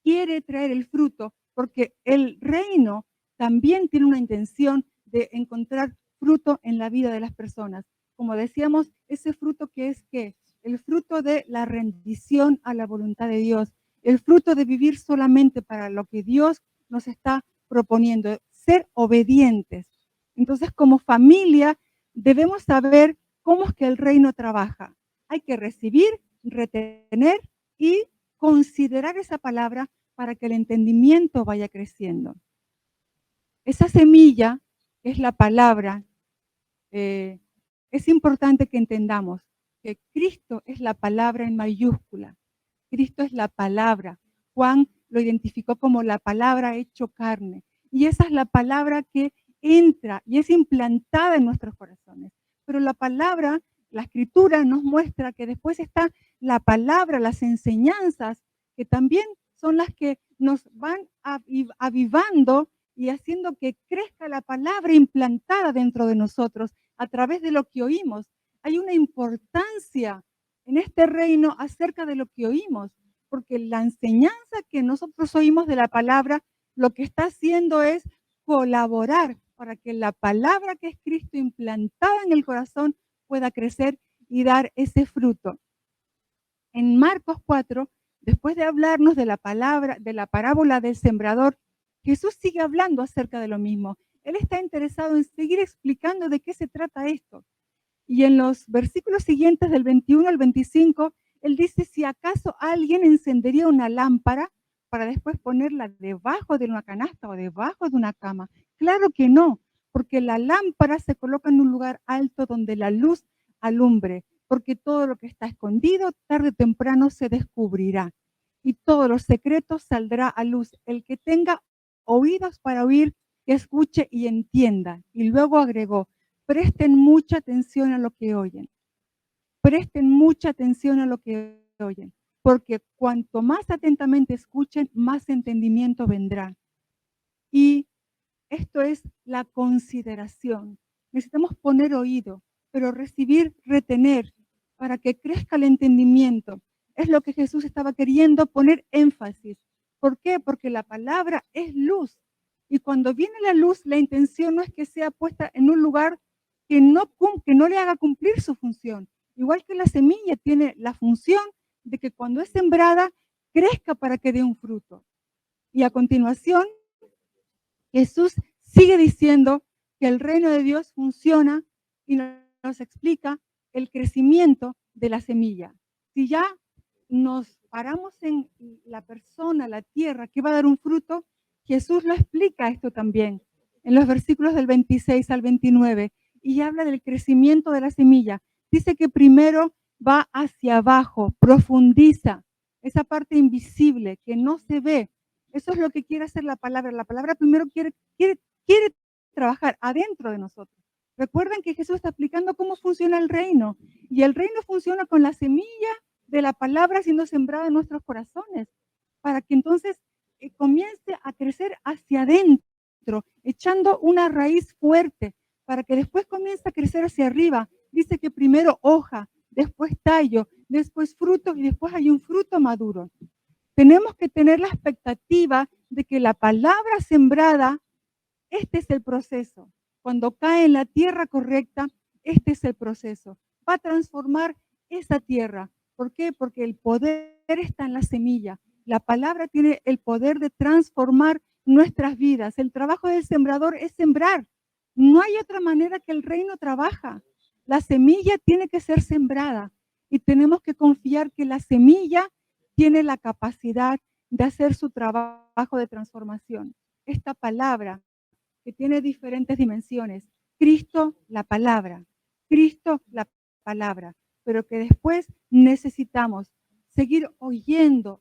quiere traer el fruto, porque el reino también tiene una intención de encontrar fruto en la vida de las personas. Como decíamos, ese fruto que es ¿qué? El fruto de la rendición a la voluntad de Dios, el fruto de vivir solamente para lo que Dios nos está proponiendo, ser obedientes. Entonces, como familia, debemos saber cómo es que el reino trabaja. Hay que recibir, retener y considerar esa palabra para que el entendimiento vaya creciendo. Esa semilla es la palabra. Es importante que entendamos que Cristo es la palabra en mayúscula. Cristo es la palabra. Juan lo identificó como la palabra hecho carne. Y esa es la palabra que entra y es implantada en nuestros corazones. Pero la palabra, la escritura nos muestra que después está la palabra, las enseñanzas, que también son las que nos van avivando y haciendo que crezca la palabra implantada dentro de nosotros a través de lo que oímos. Hay una importancia en este reino acerca de lo que oímos, porque la enseñanza que nosotros oímos de la palabra, lo que está haciendo es colaborar para que la palabra que es Cristo implantada en el corazón pueda crecer y dar ese fruto. En Marcos 4, después de hablarnos de la palabra, de la parábola del sembrador, Jesús sigue hablando acerca de lo mismo. Él está interesado en seguir explicando de qué se trata esto. Y en los versículos siguientes, del 21 al 25, él dice, si acaso alguien encendería una lámpara para después ponerla debajo de una canasta o debajo de una cama. Claro que no, porque la lámpara se coloca en un lugar alto donde la luz alumbre, porque todo lo que está escondido tarde o temprano se descubrirá y todos los secretos saldrá a luz. El que tenga oídos para oír, que escuche y entienda. Y luego agregó, presten mucha atención a lo que oyen. Presten mucha atención a lo que oyen, porque cuanto más atentamente escuchen, más entendimiento vendrá. Y esto es la consideración. Necesitamos poner oído, pero recibir, retener, para que crezca el entendimiento. Es lo que Jesús estaba queriendo poner énfasis. ¿Por qué? Porque la palabra es luz. Y cuando viene la luz, la intención no es que sea puesta en un lugar que no le haga cumplir su función. Igual que la semilla tiene la función de que cuando es sembrada, crezca para que dé un fruto. Y a continuación, Jesús sigue diciendo que el reino de Dios funciona y nos explica el crecimiento de la semilla. Si ya nos paramos en la persona, la tierra, que va a dar un fruto, Jesús lo explica esto también en los versículos del 26 al 29 y habla del crecimiento de la semilla. Dice que primero va hacia abajo, profundiza esa parte invisible que no se ve. Eso es lo que quiere hacer la palabra. La palabra primero quiere trabajar adentro de nosotros. Recuerden que Jesús está explicando cómo funciona el reino. Y el reino funciona con la semilla de la palabra siendo sembrada en nuestros corazones. Para que entonces comience a crecer hacia adentro, echando una raíz fuerte, para que después comience a crecer hacia arriba. Dice que primero hoja, después tallo, después fruto y después hay un fruto maduro. Tenemos que tener la expectativa de que la palabra sembrada, este es el proceso. Cuando cae en la tierra correcta, este es el proceso. Va a transformar esa tierra. ¿Por qué? Porque el poder está en la semilla. La palabra tiene el poder de transformar nuestras vidas. El trabajo del sembrador es sembrar. No hay otra manera que el reino trabaja. La semilla tiene que ser sembrada y tenemos que confiar que la semilla tiene la capacidad de hacer su trabajo de transformación. Esta palabra que tiene diferentes dimensiones, Cristo, la palabra, pero que después necesitamos seguir oyendo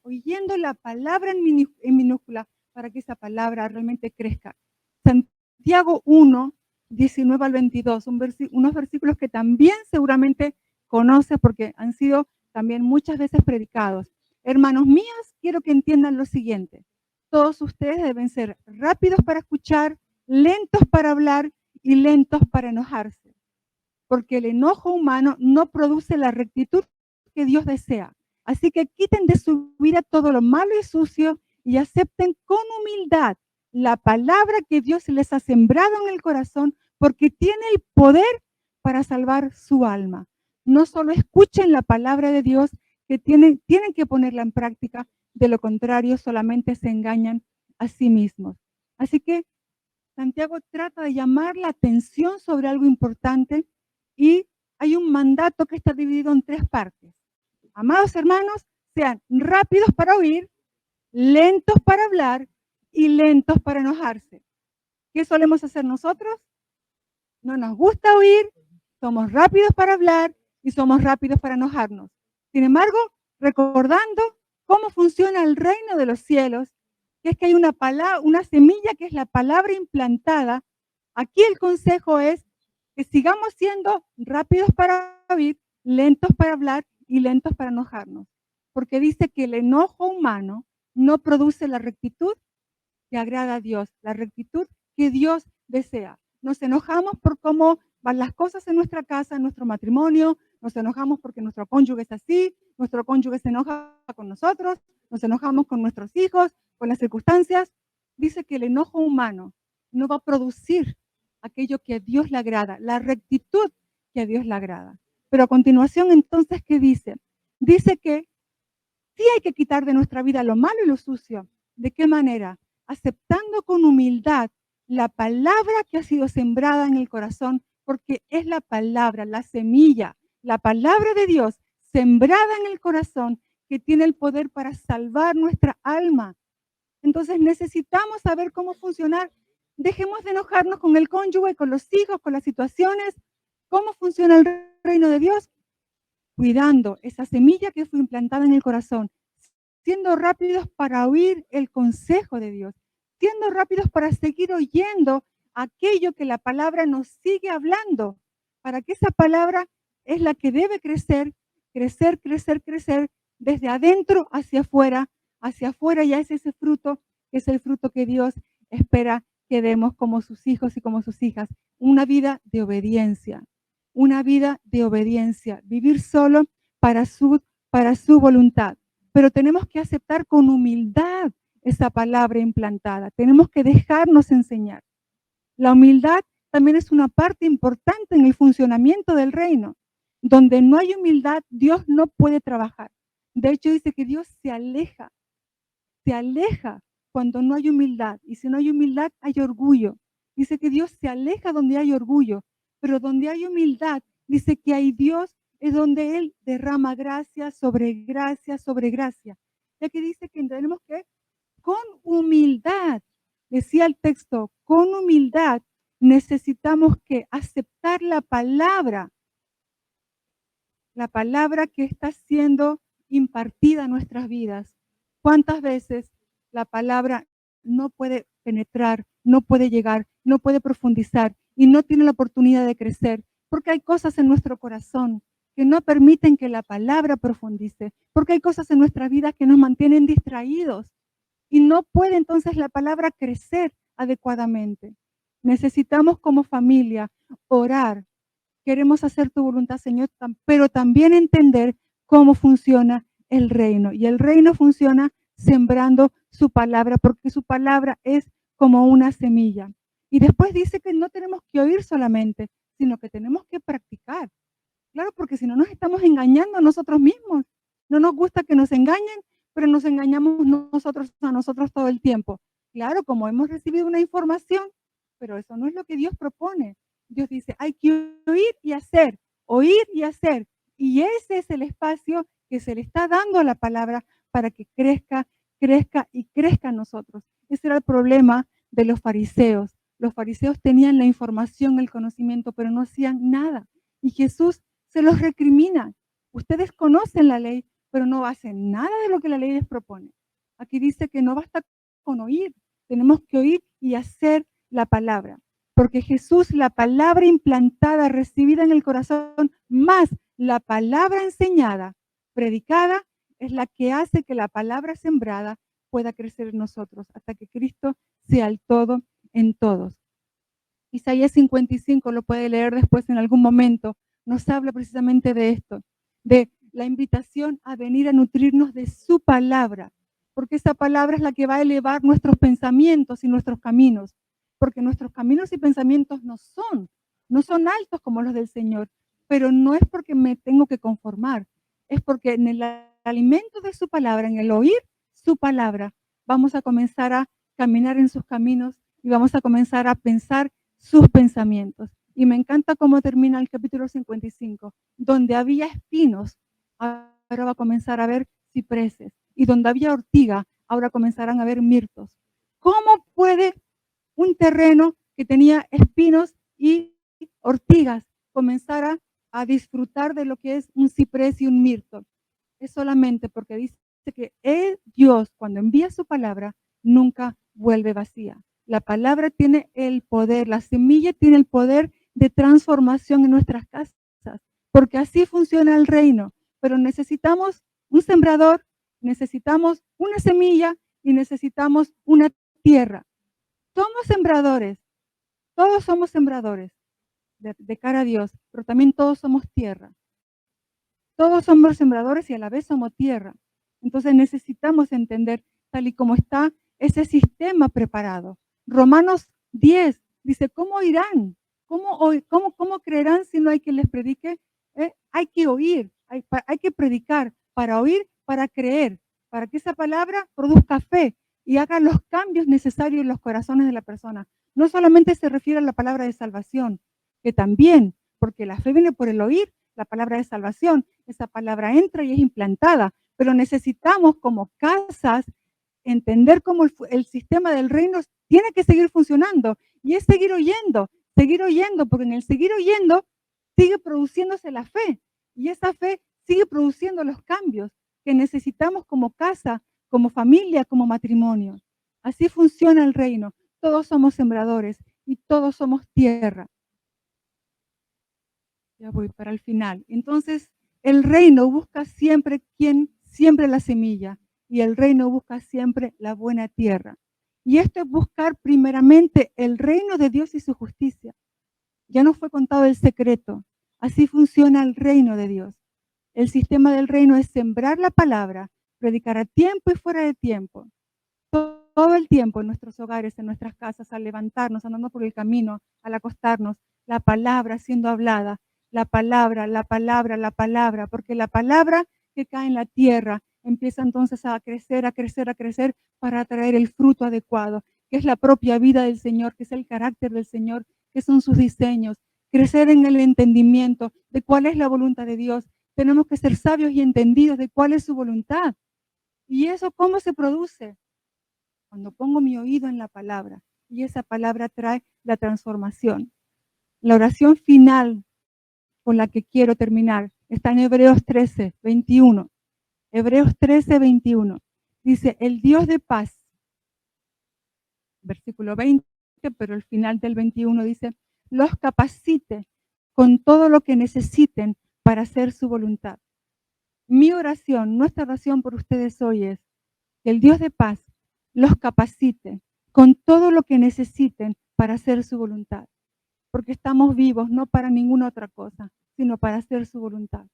la palabra en minúscula para que esa palabra realmente crezca. Santiago 1, 19 al 22, unos versículos que también seguramente conoces porque han sido también muchas veces predicados. Hermanos míos, quiero que entiendan lo siguiente. Todos ustedes deben ser rápidos para escuchar, lentos para hablar y lentos para enojarse. Porque el enojo humano no produce la rectitud que Dios desea. Así que quiten de su vida todo lo malo y sucio y acepten con humildad la palabra que Dios les ha sembrado en el corazón, porque tiene el poder para salvar su alma. No solo escuchen la palabra de Dios, que tienen que ponerla en práctica, de lo contrario solamente se engañan a sí mismos. Así que Santiago trata de llamar la atención sobre algo importante y hay un mandato que está dividido en 3 partes. Amados hermanos, sean rápidos para oír, lentos para hablar y lentos para enojarse. ¿Qué solemos hacer nosotros? No nos gusta oír, somos rápidos para hablar y somos rápidos para enojarnos. Sin embargo, recordando cómo funciona el reino de los cielos, que es que hay una semilla que es la palabra implantada. Aquí el consejo es que sigamos siendo rápidos para oír, lentos para hablar y lentos para enojarnos. Porque dice que el enojo humano no produce la rectitud que agrada a Dios, la rectitud que Dios desea. Nos enojamos por cómo van las cosas en nuestra casa, en nuestro matrimonio, nos enojamos porque nuestro cónyuge es así, nuestro cónyuge se enoja con nosotros, nos enojamos con nuestros hijos, con las circunstancias. Dice que el enojo humano no va a producir aquello que a Dios le agrada, la rectitud que a Dios le agrada. Pero a continuación, entonces, ¿qué dice? Dice que sí hay que quitar de nuestra vida lo malo y lo sucio. ¿De qué manera? Aceptando con humildad la palabra que ha sido sembrada en el corazón, porque es la palabra, la semilla, la palabra de Dios sembrada en el corazón que tiene el poder para salvar nuestra alma. Entonces necesitamos saber cómo funcionar. Dejemos de enojarnos con el cónyuge, con los hijos, con las situaciones. ¿Cómo funciona el reino de Dios? Cuidando esa semilla que fue implantada en el corazón, siendo rápidos para oír el consejo de Dios, siendo rápidos para seguir oyendo aquello que la palabra nos sigue hablando, para que esa palabra es la que debe crecer, crecer, crecer, crecer, desde adentro hacia afuera ya es ese fruto, que es el fruto que Dios espera que demos como sus hijos y como sus hijas, una vida de obediencia, vivir solo para su voluntad. Pero tenemos que aceptar con humildad esa palabra implantada. Tenemos que dejarnos enseñar. La humildad también es una parte importante en el funcionamiento del reino. Donde no hay humildad, Dios no puede trabajar. De hecho, dice que Dios se aleja cuando no hay humildad. Y si no hay humildad, hay orgullo. Dice que Dios se aleja donde hay orgullo, pero donde hay humildad, dice que hay Dios, es donde Él derrama gracia sobre gracia sobre gracia. Ya que dice que tenemos que, con humildad, decía el texto, con humildad necesitamos que aceptar la palabra que está siendo impartida a nuestras vidas. ¿Cuántas veces la palabra no puede penetrar, no puede llegar, no puede profundizar y no tiene la oportunidad de crecer? Porque hay cosas en nuestro corazón que no permiten que la palabra profundice, porque hay cosas en nuestra vida que nos mantienen distraídos y no puede entonces la palabra crecer adecuadamente. Necesitamos como familia orar. Queremos hacer tu voluntad, Señor, pero también entender cómo funciona el reino. Y el reino funciona sembrando su palabra, porque su palabra es como una semilla. Y después dice que no tenemos que oír solamente, sino que tenemos que practicar. Claro, porque si no nos estamos engañando a nosotros mismos. No nos gusta que nos engañen, pero nos engañamos nosotros a nosotros todo el tiempo. Claro, como hemos recibido una información, pero eso no es lo que Dios propone. Dios dice, hay que oír y hacer, oír y hacer. Y ese es el espacio que se le está dando a la palabra para que crezca, crezca y crezca en nosotros. Ese era el problema de los fariseos. Los fariseos tenían la información, el conocimiento, pero no hacían nada. Y Jesús se los recrimina. Ustedes conocen la ley, pero no hacen nada de lo que la ley les propone. Aquí dice que no basta con oír, tenemos que oír y hacer la palabra. Porque Jesús, la palabra implantada, recibida en el corazón, más la palabra enseñada, predicada, es la que hace que la palabra sembrada pueda crecer en nosotros, hasta que Cristo sea el todo en todos. Isaías 55, lo puede leer después en algún momento, nos habla precisamente de esto, de la invitación a venir a nutrirnos de su palabra, porque esa palabra es la que va a elevar nuestros pensamientos y nuestros caminos, porque nuestros caminos y pensamientos no son altos como los del Señor, pero no es porque me tengo que conformar, es porque en el alimento de su palabra, en el oír su palabra, vamos a comenzar a caminar en sus caminos y vamos a comenzar a pensar sus pensamientos. Y me encanta cómo termina el capítulo 55, donde había espinos, ahora va a comenzar a haber cipreses, y donde había ortiga, ahora comenzarán a haber mirtos. ¿Cómo puede un terreno que tenía espinos y ortigas comenzar a disfrutar de lo que es un ciprés y un mirto? Es solamente porque dice que Dios, cuando envía su palabra, nunca vuelve vacía. La palabra tiene el poder, la semilla tiene el poder de transformación en nuestras casas, porque así funciona el reino. Pero necesitamos un sembrador, necesitamos una semilla y necesitamos una tierra. Somos sembradores, todos somos sembradores de cara a Dios, pero también todos somos tierra. Todos somos sembradores y a la vez somos tierra. Entonces necesitamos entender tal y como está ese sistema preparado. Romanos 10 dice, ¿cómo irán? ¿Cómo creerán si no hay quien les predique? Hay que oír, hay que predicar para oír, para creer, para que esa palabra produzca fe y haga los cambios necesarios en los corazones de la persona. No solamente se refiere a la palabra de salvación, que también, porque la fe viene por el oír la palabra de salvación, esa palabra entra y es implantada, pero necesitamos como casas entender cómo el sistema del reino tiene que seguir funcionando y es seguir oyendo, porque en el seguir oyendo sigue produciéndose la fe y esa fe sigue produciendo los cambios que necesitamos como casa, como familia, como matrimonio. Así funciona el reino. Todos somos sembradores y todos somos tierra. Ya voy para el final. Entonces, el reino busca siempre quien siembre la semilla y el reino busca siempre la buena tierra. Y esto es buscar primeramente el reino de Dios y su justicia. Ya nos fue contado el secreto. Así funciona el reino de Dios. El sistema del reino es sembrar la palabra, predicar a tiempo y fuera de tiempo. Todo el tiempo en nuestros hogares, en nuestras casas, al levantarnos, andando por el camino, al acostarnos, la palabra siendo hablada, la palabra, porque la palabra que cae en la tierra empieza entonces a crecer, a crecer, a crecer para traer el fruto adecuado, que es la propia vida del Señor, que es el carácter del Señor, que son sus diseños, crecer en el entendimiento de cuál es la voluntad de Dios. Tenemos que ser sabios y entendidos de cuál es su voluntad. ¿Y eso cómo se produce? Cuando pongo mi oído en la palabra y esa palabra trae la transformación. La oración final con la que quiero terminar está en Hebreos 13, 21. Hebreos 13, 21. Dice, el Dios de paz, versículo 20, pero el final del 21 dice, los capacite con todo lo que necesiten para hacer su voluntad. Mi oración, nuestra oración por ustedes hoy es que el Dios de paz los capacite con todo lo que necesiten para hacer su voluntad. Porque estamos vivos no para ninguna otra cosa, sino para hacer su voluntad.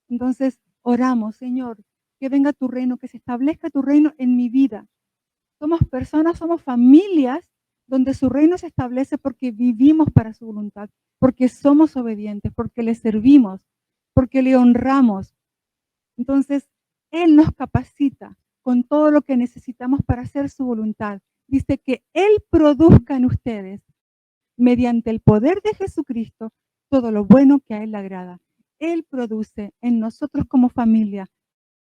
Entonces, oramos, Señor, que venga tu reino, que se establezca tu reino en mi vida. Somos personas, somos familias donde su reino se establece porque vivimos para su voluntad, porque somos obedientes, porque le servimos, porque le honramos. Entonces, Él nos capacita con todo lo que necesitamos para hacer su voluntad. Dice que Él produzca en ustedes, mediante el poder de Jesucristo, todo lo bueno que a Él le agrada. Él produce en nosotros como familia,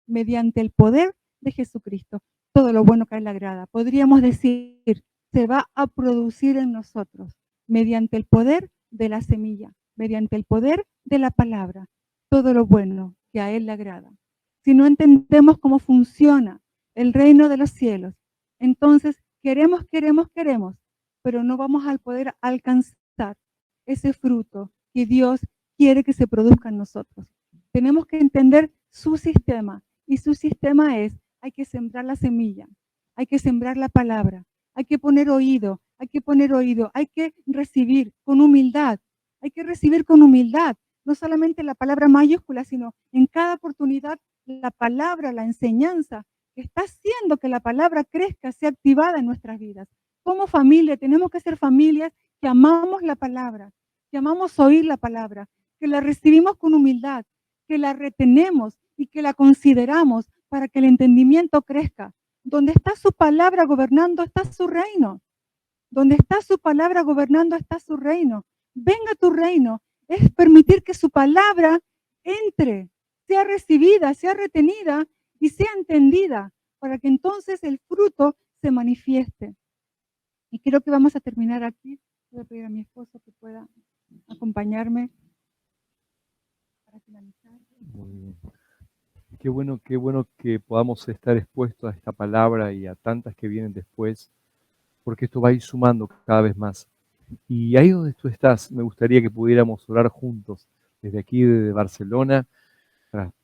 mediante el poder de Jesucristo, todo lo bueno que a Él le agrada. Podríamos decir, se va a producir en nosotros, mediante el poder de la semilla, mediante el poder de la palabra, todo lo bueno que a Él le agrada. Si no entendemos cómo funciona el reino de los cielos, entonces queremos, pero no vamos a poder alcanzar ese fruto que Dios quiere que se produzca en nosotros. Tenemos que entender su sistema y su sistema es, hay que sembrar la semilla, hay que sembrar la palabra, hay que poner oído, hay que recibir con humildad, hay que recibir con humildad. no solamente la palabra mayúscula, sino en cada oportunidad la palabra, la enseñanza que está haciendo que la palabra crezca, sea activada en nuestras vidas. Como familia, tenemos que ser familias que amamos la palabra, que amamos oír la palabra, que la recibimos con humildad, que la retenemos y que la consideramos para que el entendimiento crezca. Donde está su palabra gobernando, está su reino. Donde está su palabra gobernando, está su reino. Venga tu reino. Es permitir que su palabra entre, sea recibida, sea retenida y sea entendida, para que entonces el fruto se manifieste. Y creo que vamos a terminar aquí. Voy a pedir a mi esposo que pueda acompañarme para finalizar. Muy bien. Qué bueno que podamos estar expuestos a esta palabra y a tantas que vienen después, porque esto va a ir sumando cada vez más. Y ahí donde tú estás, me gustaría que pudiéramos orar juntos, desde aquí, desde Barcelona.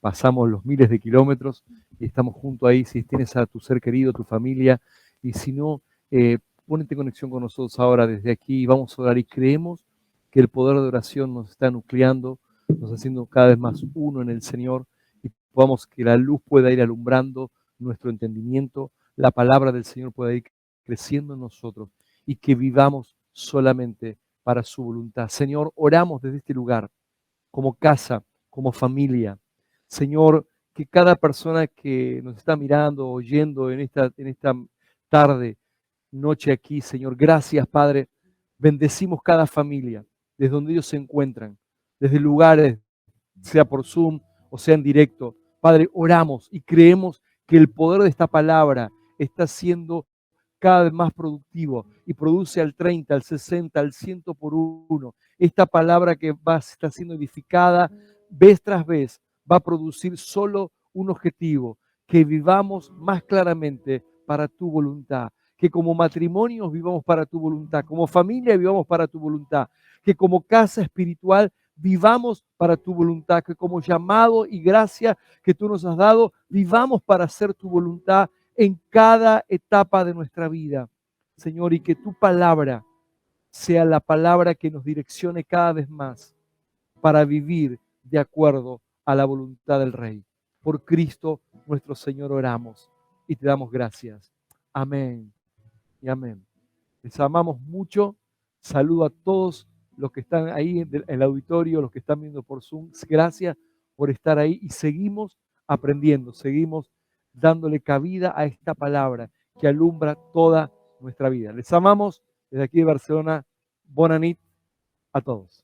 Pasamos los miles de kilómetros y estamos juntos ahí. Si tienes a tu ser querido, tu familia, y si no, ponete en conexión con nosotros ahora desde aquí y vamos a orar. Y creemos que el poder de oración nos está nucleando, nos haciendo cada vez más uno en el Señor, y podamos que la luz pueda ir alumbrando nuestro entendimiento, la palabra del Señor pueda ir creciendo en nosotros y que vivamos solamente para su voluntad. Señor, oramos desde este lugar, como casa, como familia. Señor, que cada persona que nos está mirando, oyendo en esta tarde, noche aquí, Señor, gracias, Padre. Bendecimos cada familia, desde donde ellos se encuentran, desde lugares, sea por Zoom o sea en directo. Padre, oramos y creemos que el poder de esta palabra está siendo cada vez más productivo y produce al 30, al 60, al 100 por uno. Esta palabra que está siendo edificada vez tras vez va a producir solo un objetivo: que vivamos más claramente para tu voluntad, que como matrimonios vivamos para tu voluntad, como familia vivamos para tu voluntad, que como casa espiritual vivamos para tu voluntad, que como llamado y gracia que tú nos has dado, vivamos para hacer tu voluntad en cada etapa de nuestra vida, Señor, y que tu palabra sea la palabra que nos direccione cada vez más para vivir de acuerdo a la voluntad del Rey. Por Cristo nuestro Señor oramos y te damos gracias. Amén y amén. Les amamos mucho. Saludo a todos los que están ahí en el auditorio, los que están viendo por Zoom. Gracias por estar ahí y seguimos aprendiendo, seguimos dándole cabida a esta palabra que alumbra toda nuestra vida. Les amamos desde aquí de Barcelona. Bona nit a todos.